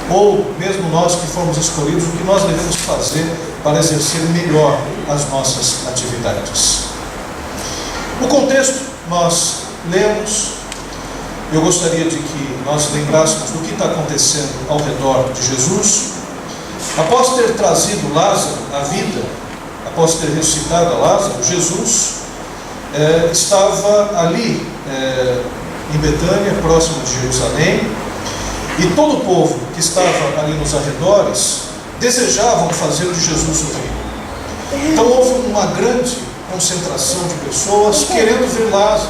ou mesmo nós que fomos escolhidos, o que nós devemos fazer para exercer melhor as nossas atividades. O contexto nós lemos. Eu gostaria de que nós lembrássemos do que está acontecendo ao redor de Jesus. Após ter trazido Lázaro à vida, após ter ressuscitado a Lázaro, Jesus estava ali em Betânia, próximo de Jerusalém, e todo o povo que estava ali nos arredores desejavam fazer de Jesus o rei. Então houve uma grande concentração de pessoas querendo ver Lázaro,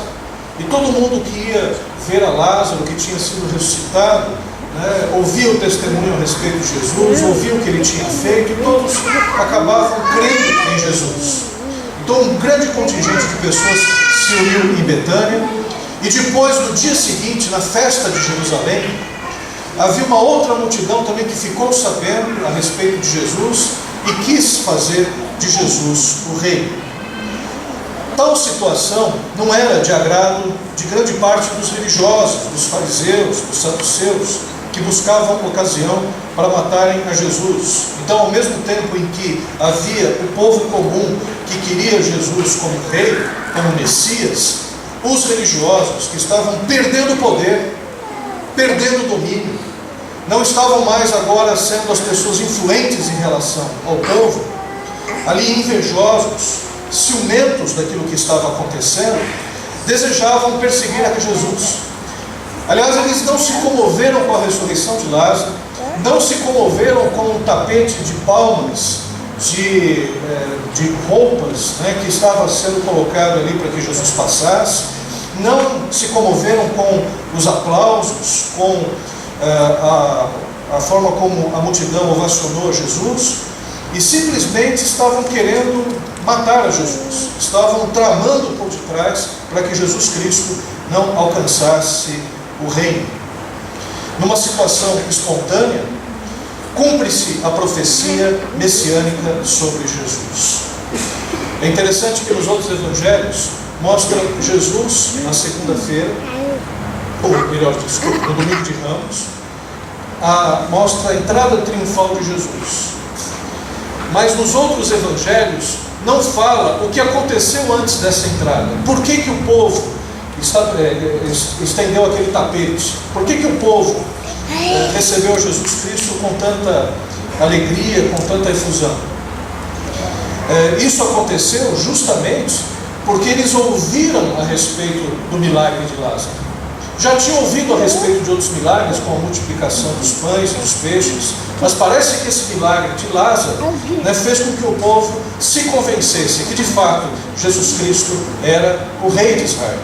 e todo mundo que ia ver a Lázaro, que tinha sido ressuscitado, ouvia o testemunho a respeito de Jesus, ouvia o que ele tinha feito, e todos acabavam crendo em Jesus. Então um grande contingente de pessoas se uniu em Betânia, e depois, no dia seguinte, na festa de Jerusalém, havia uma outra multidão também que ficou sabendo a respeito de Jesus e quis fazer de Jesus o rei. Tal situação não era de agrado de grande parte dos religiosos, dos fariseus, dos saduceus, que buscavam ocasião para matarem a Jesus. Então, ao mesmo tempo em que havia o povo comum que queria Jesus como rei, como Messias, os religiosos que estavam perdendo o poder, perdendo o domínio, não estavam mais agora sendo as pessoas influentes em relação ao povo, ali invejosos, ciumentos daquilo que estava acontecendo, desejavam perseguir a Jesus. Aliás, eles não se comoveram com a ressurreição de Lázaro, não se comoveram com um tapete de palmas, de roupas, que estava sendo colocado ali para que Jesus passasse, não se comoveram com os aplausos, com a forma como a multidão ovacionou a Jesus, e simplesmente estavam querendo matar a Jesus, estavam tramando por detrás para que Jesus Cristo não alcançasse o reino. Numa situação espontânea, cumpre-se a profecia messiânica sobre Jesus. É interessante que nos outros evangelhos mostra Jesus na segunda-feira, ou melhor, desculpa, no domingo de Ramos, mostra a entrada triunfal de Jesus. Mas nos outros evangelhos não fala o que aconteceu antes dessa entrada. Por que o povo estendeu aquele tapete? Por que o povo recebeu Jesus Cristo com tanta alegria, com tanta efusão? Isso aconteceu justamente porque eles ouviram a respeito do milagre de Lázaro. Já tinham ouvido a respeito de outros milagres, como a multiplicação dos pães e dos peixes, mas parece que esse milagre de Lázaro fez com que o povo se convencesse que de fato Jesus Cristo era o rei de Israel.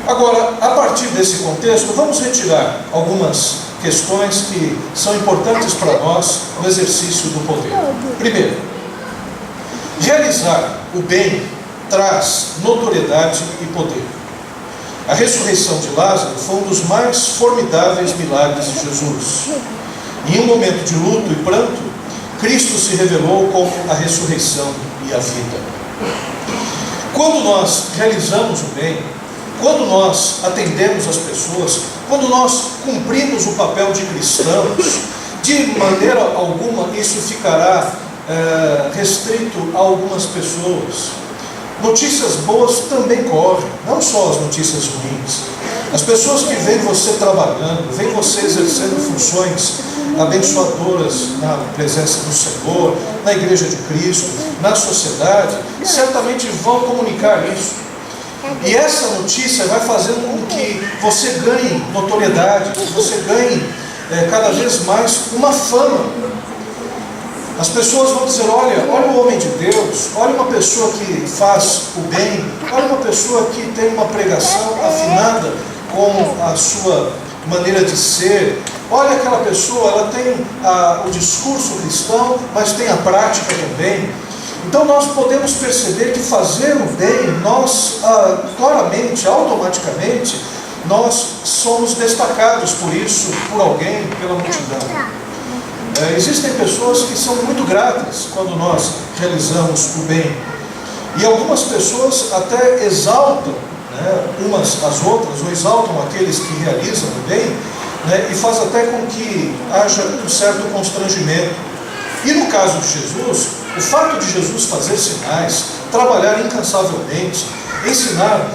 Agora, a partir desse contexto, vamos retirar algumas questões que são importantes para nós no exercício do poder. Primeiro, realizar o bem traz notoriedade e poder. A ressurreição de Lázaro foi um dos mais formidáveis milagres de Jesus. Em um momento de luto e pranto, Cristo se revelou como a ressurreição e a vida. Quando nós realizamos o bem, quando nós atendemos as pessoas, quando nós cumprimos o papel de cristãos, de maneira alguma isso ficará restrito a algumas pessoas. Notícias boas também correm, não só as notícias ruins. As pessoas que veem você trabalhando, veem você exercendo funções abençoadoras na presença do Senhor, na igreja de Cristo, na sociedade, certamente vão comunicar isso. E essa notícia vai fazendo com que você ganhe notoriedade, que você ganhe cada vez mais uma fama. As pessoas vão dizer, olha o homem de Deus, olha uma pessoa que faz o bem, olha uma pessoa que tem uma pregação afinada com a sua maneira de ser, olha aquela pessoa, ela tem o discurso cristão, mas tem a prática também. Então nós podemos perceber que fazer o bem, nós claramente, automaticamente, nós somos destacados por isso, por alguém, pela multidão. Existem pessoas que são muito gratas quando nós realizamos o bem. E algumas pessoas até exaltam, umas às outras, ou exaltam aqueles que realizam o bem, e faz até com que haja um certo constrangimento. E no caso de Jesus, o fato de Jesus fazer sinais, trabalhar incansavelmente, ensinar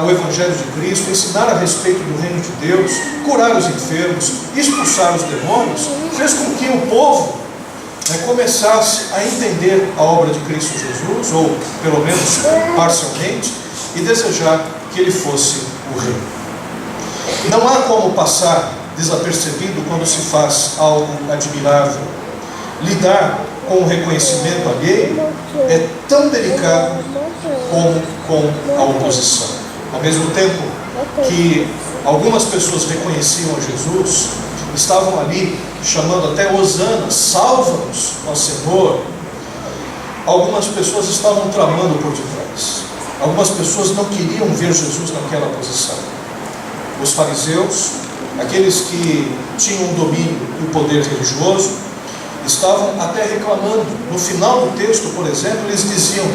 o Evangelho de Cristo, ensinar a respeito do reino de Deus, curar os enfermos, expulsar os demônios, fez com que o povo começasse a entender a obra de Cristo Jesus, ou pelo menos parcialmente, e desejar que ele fosse o rei. Não há como passar desapercebido quando se faz algo admirável. Lidar com o reconhecimento alheio é tão delicado como com a oposição. Ao mesmo tempo que algumas pessoas reconheciam a Jesus, estavam ali chamando até Hosana, salva-nos, ó Senhor, algumas pessoas estavam tramando por detrás. Algumas pessoas não queriam ver Jesus naquela posição. Os fariseus, aqueles que tinham o domínio e o poder religioso, estavam até reclamando. No final do texto, por exemplo, eles diziam: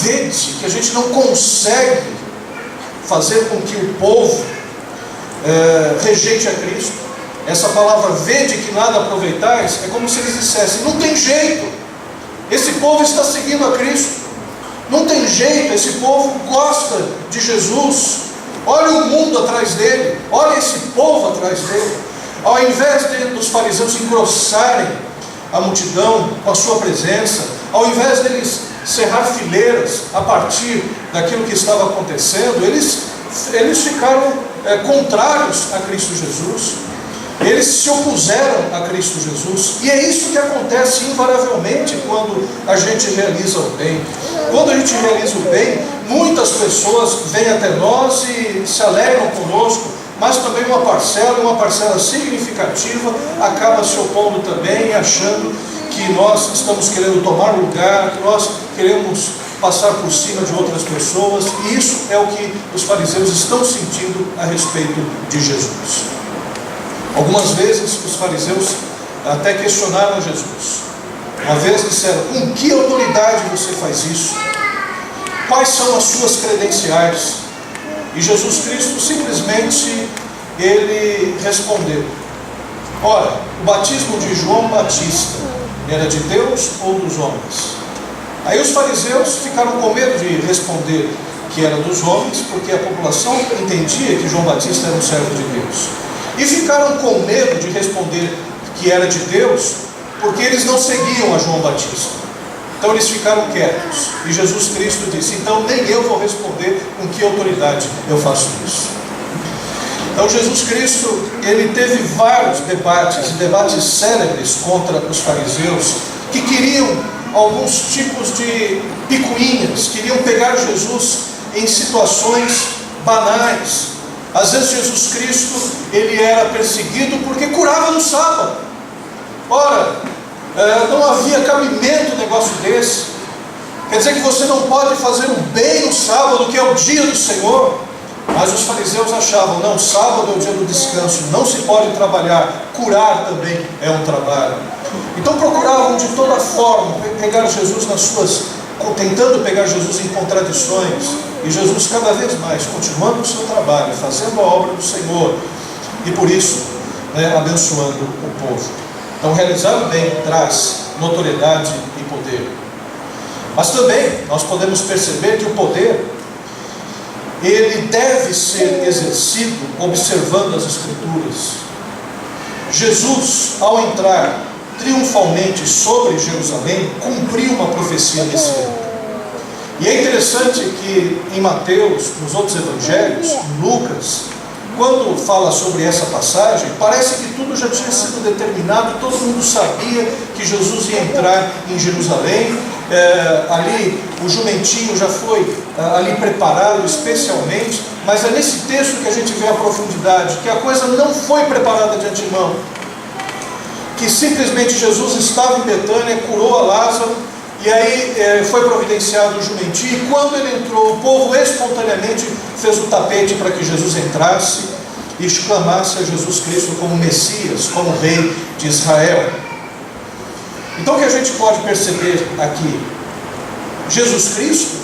vede que a gente não consegue fazer com que o povo rejeite a Cristo. Essa palavra vede que nada aproveitais é como se eles dissessem: não tem jeito, esse povo está seguindo a Cristo, não tem jeito, esse povo gosta de Jesus, olha o mundo atrás dele, olha esse povo atrás dele. Ao invés dos fariseus engrossarem a multidão com a sua presença, ao invés deles cerrar fileiras a partir daquilo que estava acontecendo, eles ficaram contrários a Cristo Jesus. Eles se opuseram a Cristo Jesus. E é isso que acontece invariavelmente quando a gente realiza o bem. Quando a gente realiza o bem, muitas pessoas vêm até nós e se alegram conosco, mas também uma parcela significativa, acaba se opondo também, achando que nós estamos querendo tomar lugar, que nós queremos passar por cima de outras pessoas. E isso é o que os fariseus estão sentindo a respeito de Jesus. Algumas vezes os fariseus até questionaram a Jesus. Uma vez disseram: com que autoridade você faz isso? Quais são as suas credenciais? E Jesus Cristo simplesmente, ele respondeu: ora, o batismo de João Batista era de Deus ou dos homens? Aí os fariseus ficaram com medo de responder que era dos homens, porque a população entendia que João Batista era um servo de Deus. E ficaram com medo de responder que era de Deus, porque eles não seguiam a João Batista. Então eles ficaram quietos. E Jesus Cristo disse: então nem eu vou responder com que autoridade eu faço isso. Então Jesus Cristo, ele teve vários debates célebres contra os fariseus, que queriam alguns tipos de picuinhas, queriam pegar Jesus em situações banais. Às vezes Jesus Cristo, ele era perseguido porque curava no sábado. Ora, não havia cabimento um negócio desse. Quer dizer que você não pode fazer o bem no sábado, que é o dia do Senhor. Mas os fariseus achavam: não, sábado é o dia do descanso, não se pode trabalhar, curar também é um trabalho. Então procuravam de toda forma pegar Jesus tentando pegar Jesus em contradições. E Jesus cada vez mais continuando o seu trabalho, fazendo a obra do Senhor, e por isso abençoando o povo. Então realizar o bem traz notoriedade e poder. Mas também nós podemos perceber que o poder, ele deve ser exercido observando as Escrituras. Jesus, ao entrar triunfalmente sobre Jerusalém, cumpriu uma profecia messiânica. E é interessante que em Mateus, nos outros evangelhos, em Lucas, quando fala sobre essa passagem, parece que tudo já tinha sido determinado, todo mundo sabia que Jesus ia entrar em Jerusalém, ali o jumentinho já foi ali preparado especialmente, mas é nesse texto que a gente vê a profundidade, que a coisa não foi preparada de antemão, que simplesmente Jesus estava em Betânia, curou a Lázaro, e aí foi providenciado o jumentinho, e quando ele entrou, o povo espontaneamente fez o tapete para que Jesus entrasse e exclamasse a Jesus Cristo como Messias, como Rei de Israel. Então o que a gente pode perceber aqui? Jesus Cristo,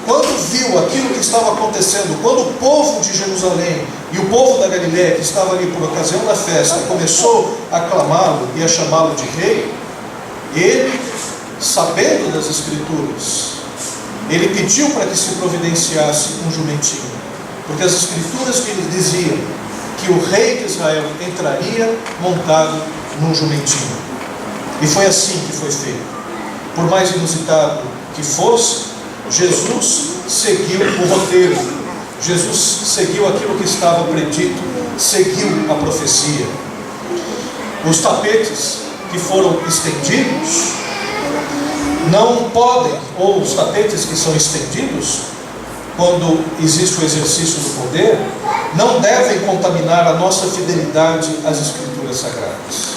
quando viu aquilo que estava acontecendo, quando o povo de Jerusalém e o povo da Galiléia, que estava ali por ocasião da festa, começou a aclamá-lo e a chamá-lo de rei, ele, sabendo das Escrituras, ele pediu para que se providenciasse um jumentinho, porque as Escrituras lhe diziam que o rei de Israel entraria montado num jumentinho. E foi assim que foi feito. Por mais inusitado que fosse, Jesus seguiu o roteiro, Jesus seguiu aquilo que estava predito, seguiu a profecia. Os tapetes que foram estendidos não podem, ou os tapetes que são estendidos quando existe o exercício do poder, não devem contaminar a nossa fidelidade às Escrituras Sagradas.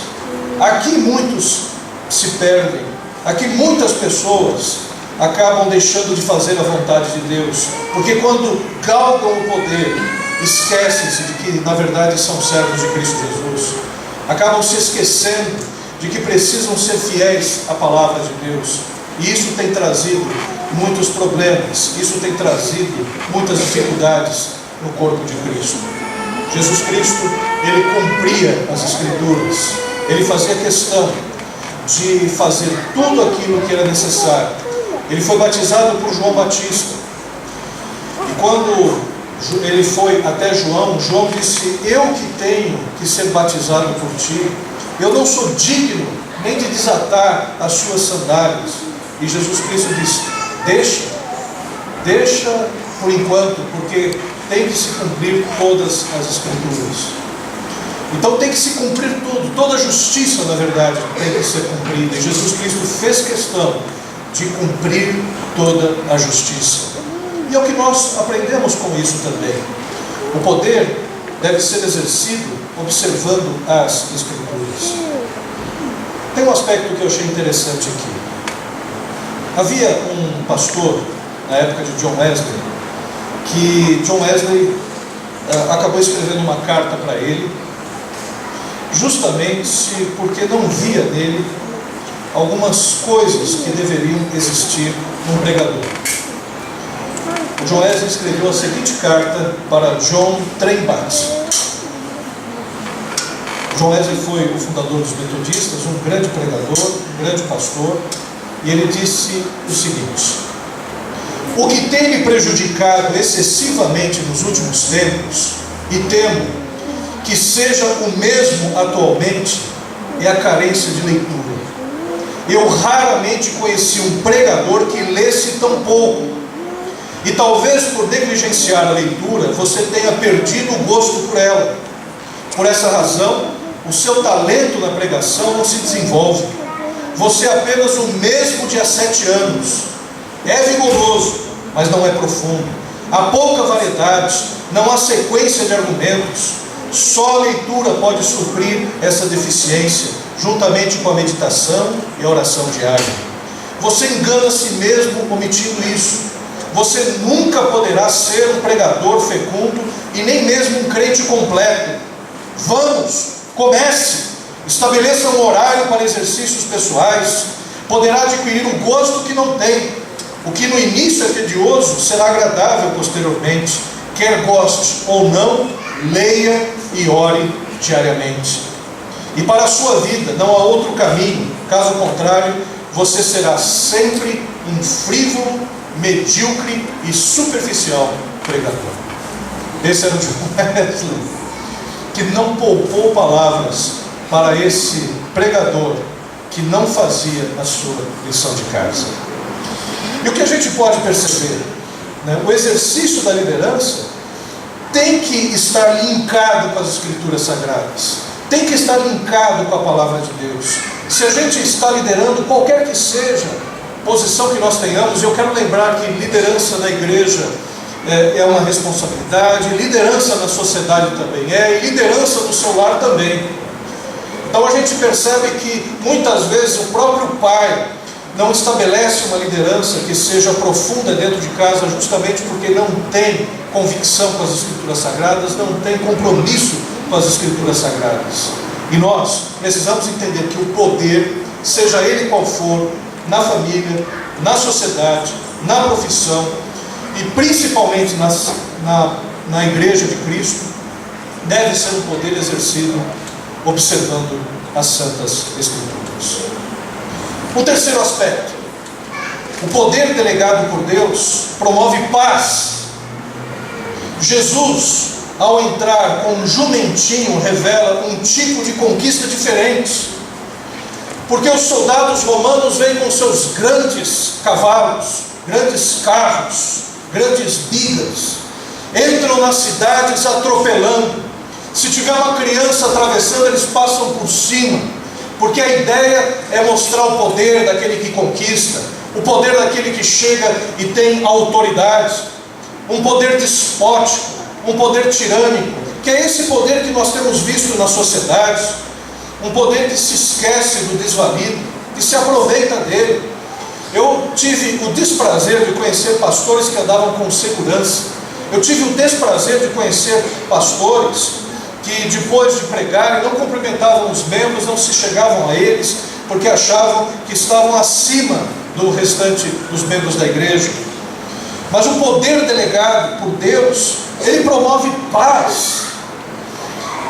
Aqui muitos se perdem, aqui muitas pessoas acabam deixando de fazer a vontade de Deus, porque quando galgam o poder, esquecem-se de que na verdade são servos de Cristo Jesus, acabam se esquecendo de que precisam ser fiéis à palavra de Deus, e isso tem trazido muitos problemas, isso tem trazido muitas dificuldades no corpo de Cristo. Jesus Cristo, ele cumpria as Escrituras, ele fazia questão de fazer tudo aquilo que era necessário. Ele foi batizado por João Batista, e quando ele foi até João, João disse: eu que tenho que ser batizado por ti, eu não sou digno nem de desatar as suas sandálias. E Jesus Cristo disse: deixa por enquanto, porque tem que se cumprir todas as Escrituras. Então tem que se cumprir tudo, toda a justiça, na verdade, tem que ser cumprida. E Jesus Cristo fez questão de cumprir toda a justiça. E é o que nós aprendemos com isso também. O poder deve ser exercido observando as Escrituras. Tem um aspecto que eu achei interessante aqui. Havia um pastor, na época de John Wesley, que John Wesley acabou escrevendo uma carta para ele, justamente porque não via nele algumas coisas que deveriam existir num pregador. O John Wesley escreveu a seguinte carta para John Trembat. John Wesley foi o fundador dos metodistas, um grande pregador, um grande pastor, e ele disse o seguinte: o que tem me prejudicado excessivamente nos últimos tempos, e temo que seja o mesmo atualmente, é a carência de leitura. Eu raramente conheci um pregador que lesse tão pouco, e talvez por negligenciar a leitura, você tenha perdido o gosto por ela. Por essa razão, o seu talento na pregação não se desenvolve. Você é apenas o mesmo de há 7 anos. É vigoroso, mas não é profundo. Há pouca variedade, não há sequência de argumentos. Só a leitura pode suprir essa deficiência, juntamente com a meditação e a oração diária. Você engana a si mesmo omitindo isso. Você nunca poderá ser um pregador fecundo e nem mesmo um crente completo. Vamos, comece. Estabeleça um horário para exercícios pessoais. Poderá adquirir um gosto que não tem. O que no início é tedioso será agradável posteriormente. Quer goste ou não, leia e ore diariamente. E para a sua vida não há outro caminho. Caso contrário, você será sempre um frívolo, medíocre e superficial pregador. Esse era o John Wesley, que não poupou palavras para esse pregador que não fazia a sua lição de casa. E o que a gente pode perceber, né? O exercício da liderança tem que estar linkado com as Escrituras Sagradas, tem que estar linkado com a palavra de Deus. Se a gente está liderando, qualquer que seja posição que nós tenhamos, eu quero lembrar que liderança na igreja é uma responsabilidade, liderança na sociedade também e liderança no seu lar também. Então a gente percebe que muitas vezes o próprio pai não estabelece uma liderança que seja profunda dentro de casa, justamente porque não tem convicção com as Escrituras Sagradas, não tem compromisso com as Escrituras Sagradas. E nós precisamos entender que o poder, seja ele qual for, na família, na sociedade, na profissão e principalmente na igreja de Cristo, deve ser um poder exercido observando as Santas Escrituras. O terceiro aspecto: o poder delegado por Deus promove paz. Jesus, ao entrar com um jumentinho, revela um tipo de conquista diferente, porque os soldados romanos vêm com seus grandes cavalos, grandes carros, grandes bigas, entram nas cidades atropelando. Se tiver uma criança atravessando, eles passam por cima, porque a ideia é mostrar o poder daquele que conquista, o poder daquele que chega e tem autoridade, um poder despótico, um poder tirânico, que é esse poder que nós temos visto na sociedade, um poder que se esquece do desvalido, que se aproveita dele. Eu tive o desprazer de conhecer pastores que andavam com segurança. Eu tive o desprazer de conhecer pastores que depois de pregarem não cumprimentavam os membros, não se chegavam a eles, porque achavam que estavam acima do restante dos membros da igreja. Mas o poder delegado por Deus, ele promove paz.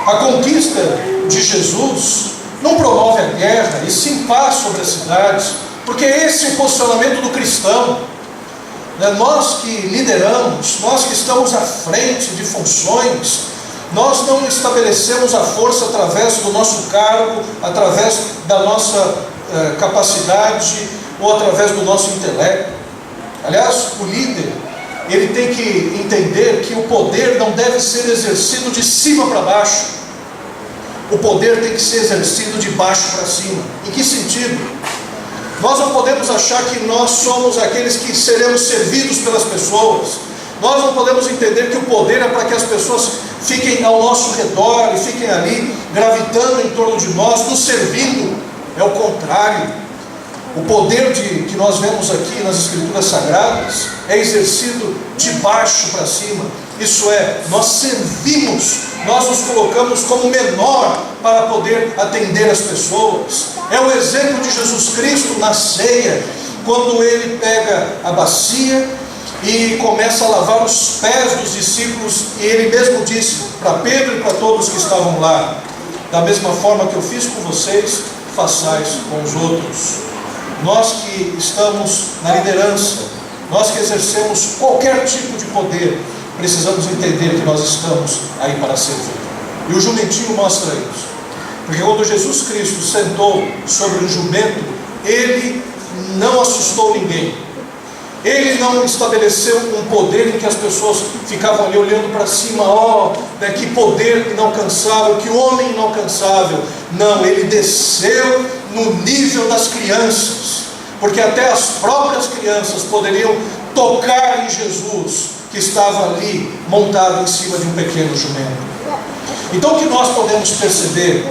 A conquista de Jesus não promove a guerra, e sim paz sobre as cidades, porque esse é o posicionamento do cristão. Nós que lideramos, nós que estamos à frente de funções, nós não estabelecemos a força através do nosso cargo, através da nossa capacidade ou através do nosso intelecto. Aliás, o líder, ele tem que entender que o poder não deve ser exercido de cima para baixo. O poder tem que ser exercido de baixo para cima. Em que sentido? Nós não podemos achar que nós somos aqueles que seremos servidos pelas pessoas. Nós não podemos entender que o poder é para que as pessoas fiquem ao nosso redor e fiquem ali gravitando em torno de nós, nos servindo. É o contrário. O poder que nós vemos aqui nas Escrituras Sagradas é exercido de baixo para cima. Isso é, nós servimos, nós nos colocamos como menor para poder atender as pessoas. É o exemplo de Jesus Cristo na ceia, quando ele pega a bacia e começa a lavar os pés dos discípulos, e ele mesmo disse para Pedro e para todos que estavam lá: da mesma forma que eu fiz com vocês, façais com os outros. Nós que estamos na liderança, nós que exercemos qualquer tipo de poder, precisamos entender que nós estamos aí para servir. E o jumentinho mostra isso, porque quando Jesus Cristo sentou sobre o jumento, ele não assustou ninguém. Ele não estabeleceu um poder em que as pessoas ficavam ali olhando para cima, que poder inalcançável, que homem inalcançável. Não, ele desceu no nível das crianças, porque até as próprias crianças poderiam tocar em Jesus, que estava ali montado em cima de um pequeno jumento. Então o que nós podemos perceber,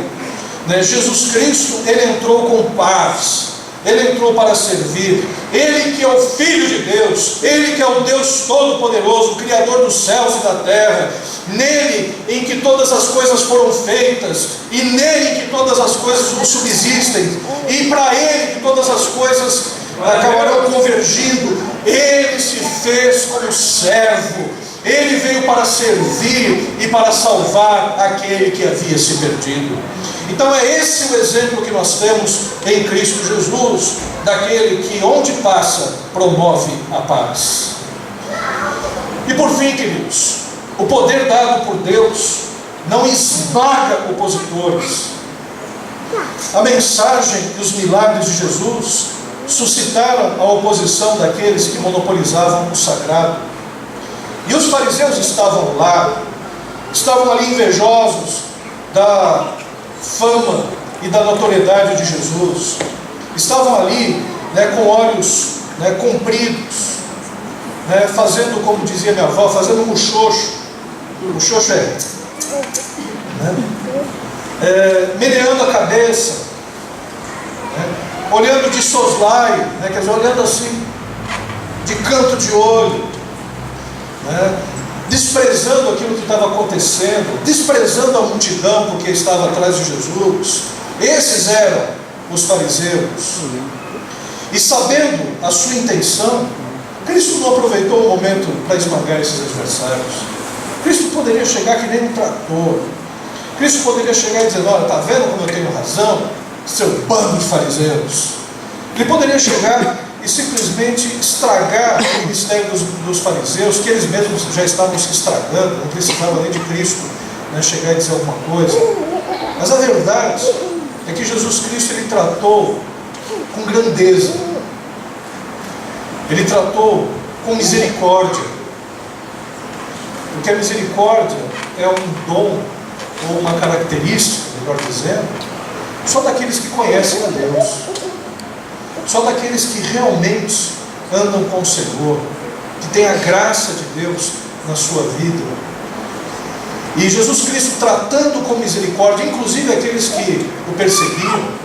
Jesus Cristo, ele entrou com paz. Ele entrou para servir. Ele que é o Filho de Deus, ele que é o Deus Todo-Poderoso, o Criador dos céus e da terra, nele em que todas as coisas foram feitas, e nele em que todas as coisas subsistem, e para ele que todas as coisas acabarão convergindo. Ele se fez como servo, ele veio para servir e para salvar aquele que havia se perdido. Então é esse o exemplo que nós temos em Cristo Jesus, daquele que onde passa promove a paz. E por fim, queridos, o poder dado por Deus não esmaga opositores. A mensagem e os milagres de Jesus suscitaram a oposição daqueles que monopolizavam o sagrado. E os fariseus estavam lá, estavam ali invejosos da fama e da notoriedade de Jesus. Estavam ali com olhos compridos, fazendo, como dizia minha avó, fazendo muxoxo. Muxoxo meneando a cabeça, olhando de soslaio, quer dizer, olhando assim, de canto de olho, desprezando aquilo que estava acontecendo, desprezando a multidão porque estava atrás de Jesus. Esses eram os fariseus. E sabendo a sua intenção, Cristo não aproveitou o momento para esmagar esses adversários. Cristo poderia chegar que nem um trator. Cristo poderia chegar e dizer: olha, está vendo como eu tenho razão, seu bando de fariseus? Ele poderia chegar e simplesmente estragar o ministério dos fariseus, que eles mesmos já estavam se estragando, não precisavam nem de Cristo chegar e dizer alguma coisa. Mas a verdade é que Jesus Cristo, ele tratou com grandeza, ele tratou com misericórdia, porque a misericórdia é um dom, ou uma característica, melhor dizendo, só daqueles que conhecem a Deus, só daqueles que realmente andam com o Senhor, que têm a graça de Deus na sua vida. E Jesus Cristo, tratando com misericórdia, inclusive aqueles que o perseguiam.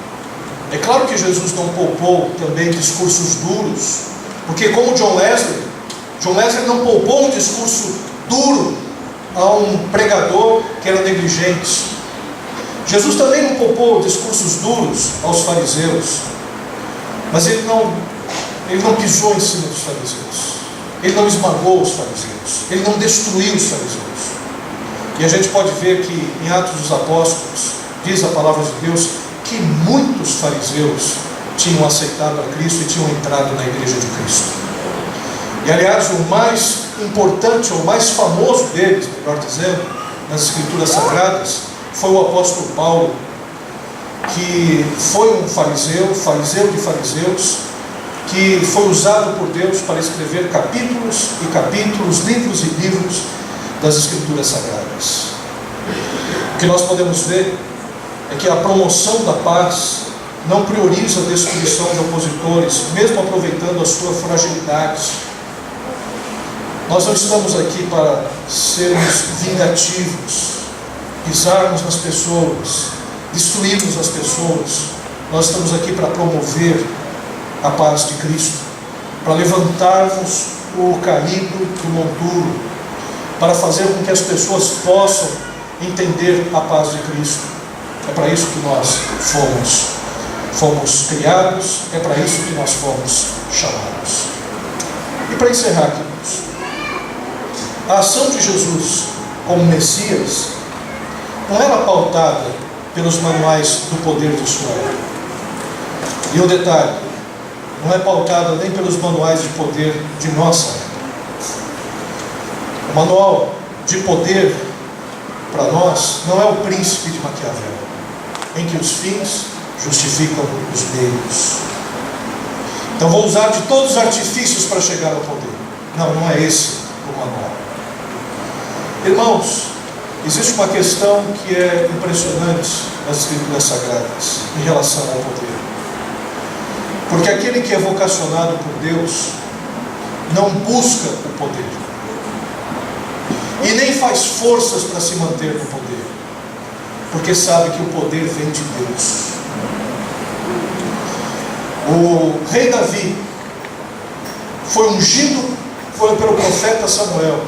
É claro que Jesus não poupou também discursos duros, porque como John Wesley não poupou um discurso duro a um pregador que era negligente. Jesus também não poupou discursos duros aos fariseus, mas ele não pisou em cima dos fariseus, ele não esmagou os fariseus, ele não destruiu os fariseus. E a gente pode ver que em Atos dos Apóstolos, diz a palavra de Deus, que muitos fariseus tinham aceitado a Cristo e tinham entrado na igreja de Cristo. E aliás, o mais importante, ou mais famoso deles, melhor dizendo, nas Escrituras Sagradas, foi o apóstolo Paulo, que foi um fariseu de fariseus, que foi usado por Deus para escrever capítulos e capítulos, livros e livros das Escrituras Sagradas. O que nós podemos ver é que a promoção da paz não prioriza a destruição de opositores, mesmo aproveitando a sua fragilidade. Nós não estamos aqui para sermos vingativos, pisarmos nas pessoas, destruirmos as pessoas. Nós estamos aqui para promover a paz de Cristo, para levantarmos o caído do monturo, para fazer com que as pessoas possam entender a paz de Cristo. É para isso que nós fomos criados, é para isso que nós fomos chamados. E para encerrar, queridos, a ação de Jesus como Messias não era pautada pelos manuais do poder de sua época. E o detalhe, não é pautada nem pelos manuais de poder de nossa época. O manual de poder para nós não é o Príncipe de Maquiavel, em que os fins justificam os meios. Então vou usar de todos os artifícios para chegar ao poder. Não é esse o manual. Irmãos, existe uma questão que é impressionante nas Escrituras Sagradas em relação ao poder. Porque aquele que é vocacionado por Deus não busca o poder e nem faz forças para se manter no poder, porque sabe que o poder vem de Deus. O rei Davi foi ungido pelo profeta Samuel.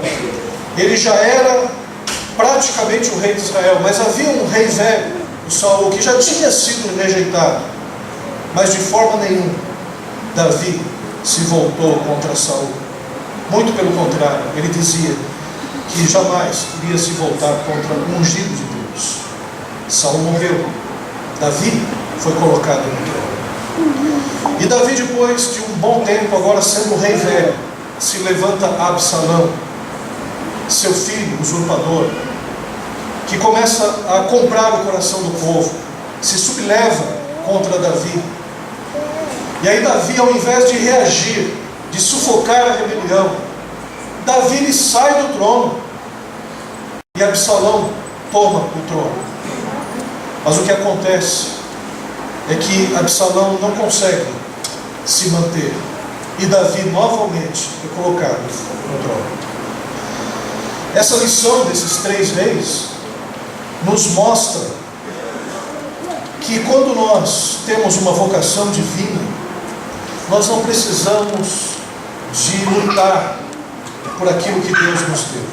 Ele já era praticamente o rei de Israel, mas havia um rei velho, o Saul, que já tinha sido rejeitado, mas de forma nenhuma Davi se voltou contra Saul. Muito pelo contrário, ele dizia que jamais iria se voltar contra o ungido de Deus. Saul morreu, Davi foi colocado no trono. E Davi, depois de um bom tempo, agora sendo rei velho, se levanta Absalão, seu filho usurpador, que começa a comprar o coração do povo, se subleva contra Davi. E aí Davi, ao invés de reagir, de sufocar a rebelião, Davi lhe sai do trono e Absalão toma o trono. Mas o que acontece é que Absalão não consegue se manter. E Davi novamente é colocado no trono. Essa lição desses 3 reis nos mostra que quando nós temos uma vocação divina, nós não precisamos de lutar por aquilo que Deus nos deu.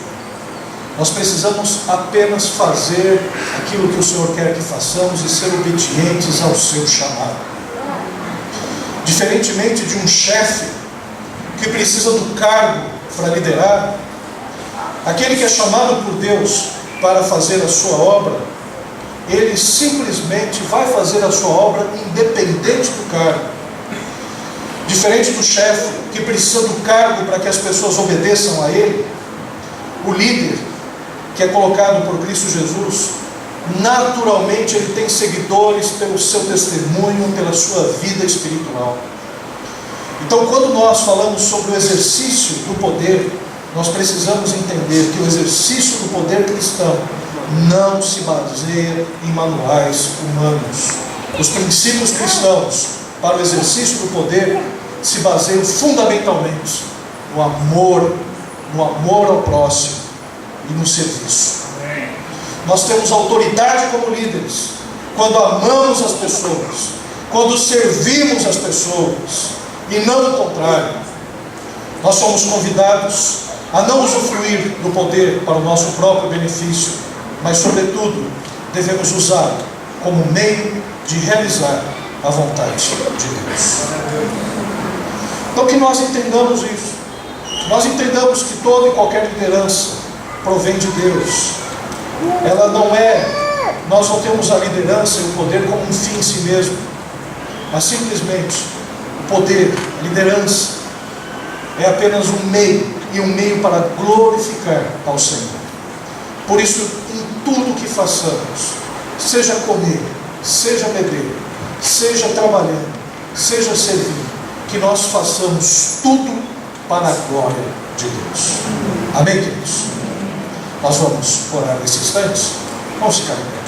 Nós precisamos apenas fazer aquilo que o Senhor quer que façamos e ser obedientes ao seu chamado. Diferentemente de um chefe que precisa do cargo para liderar, aquele que é chamado por Deus para fazer a sua obra, ele simplesmente vai fazer a sua obra independente do cargo. Diferente do chefe que precisa do cargo para que as pessoas obedeçam a ele, o líder que é colocado por Cristo Jesus, naturalmente ele tem seguidores pelo seu testemunho, pela sua vida espiritual. Então, quando nós falamos sobre o exercício do poder, nós precisamos entender que o exercício do poder cristão não se baseia em manuais humanos. Os princípios cristãos para o exercício do poder se baseiam fundamentalmente no amor ao próximo e no serviço. Nós temos autoridade como líderes quando amamos as pessoas, quando servimos as pessoas, e não o contrário. Nós somos convidados a não usufruir do poder para o nosso próprio benefício, mas sobretudo devemos usá-lo como meio de realizar a vontade de Deus. Então que nós entendamos isso, nós entendamos que toda e qualquer liderança provém de Deus. Ela não é, nós não temos a liderança e o poder como um fim em si mesmo, mas simplesmente o poder, a liderança é apenas um meio, e um meio para glorificar ao Senhor. Por isso, em tudo que façamos, seja comer, seja beber, seja trabalhando, seja servindo, que nós façamos tudo para a glória de Deus. Amém, queridos? Nós vamos orar nesse instante. Vamos ficar em pé.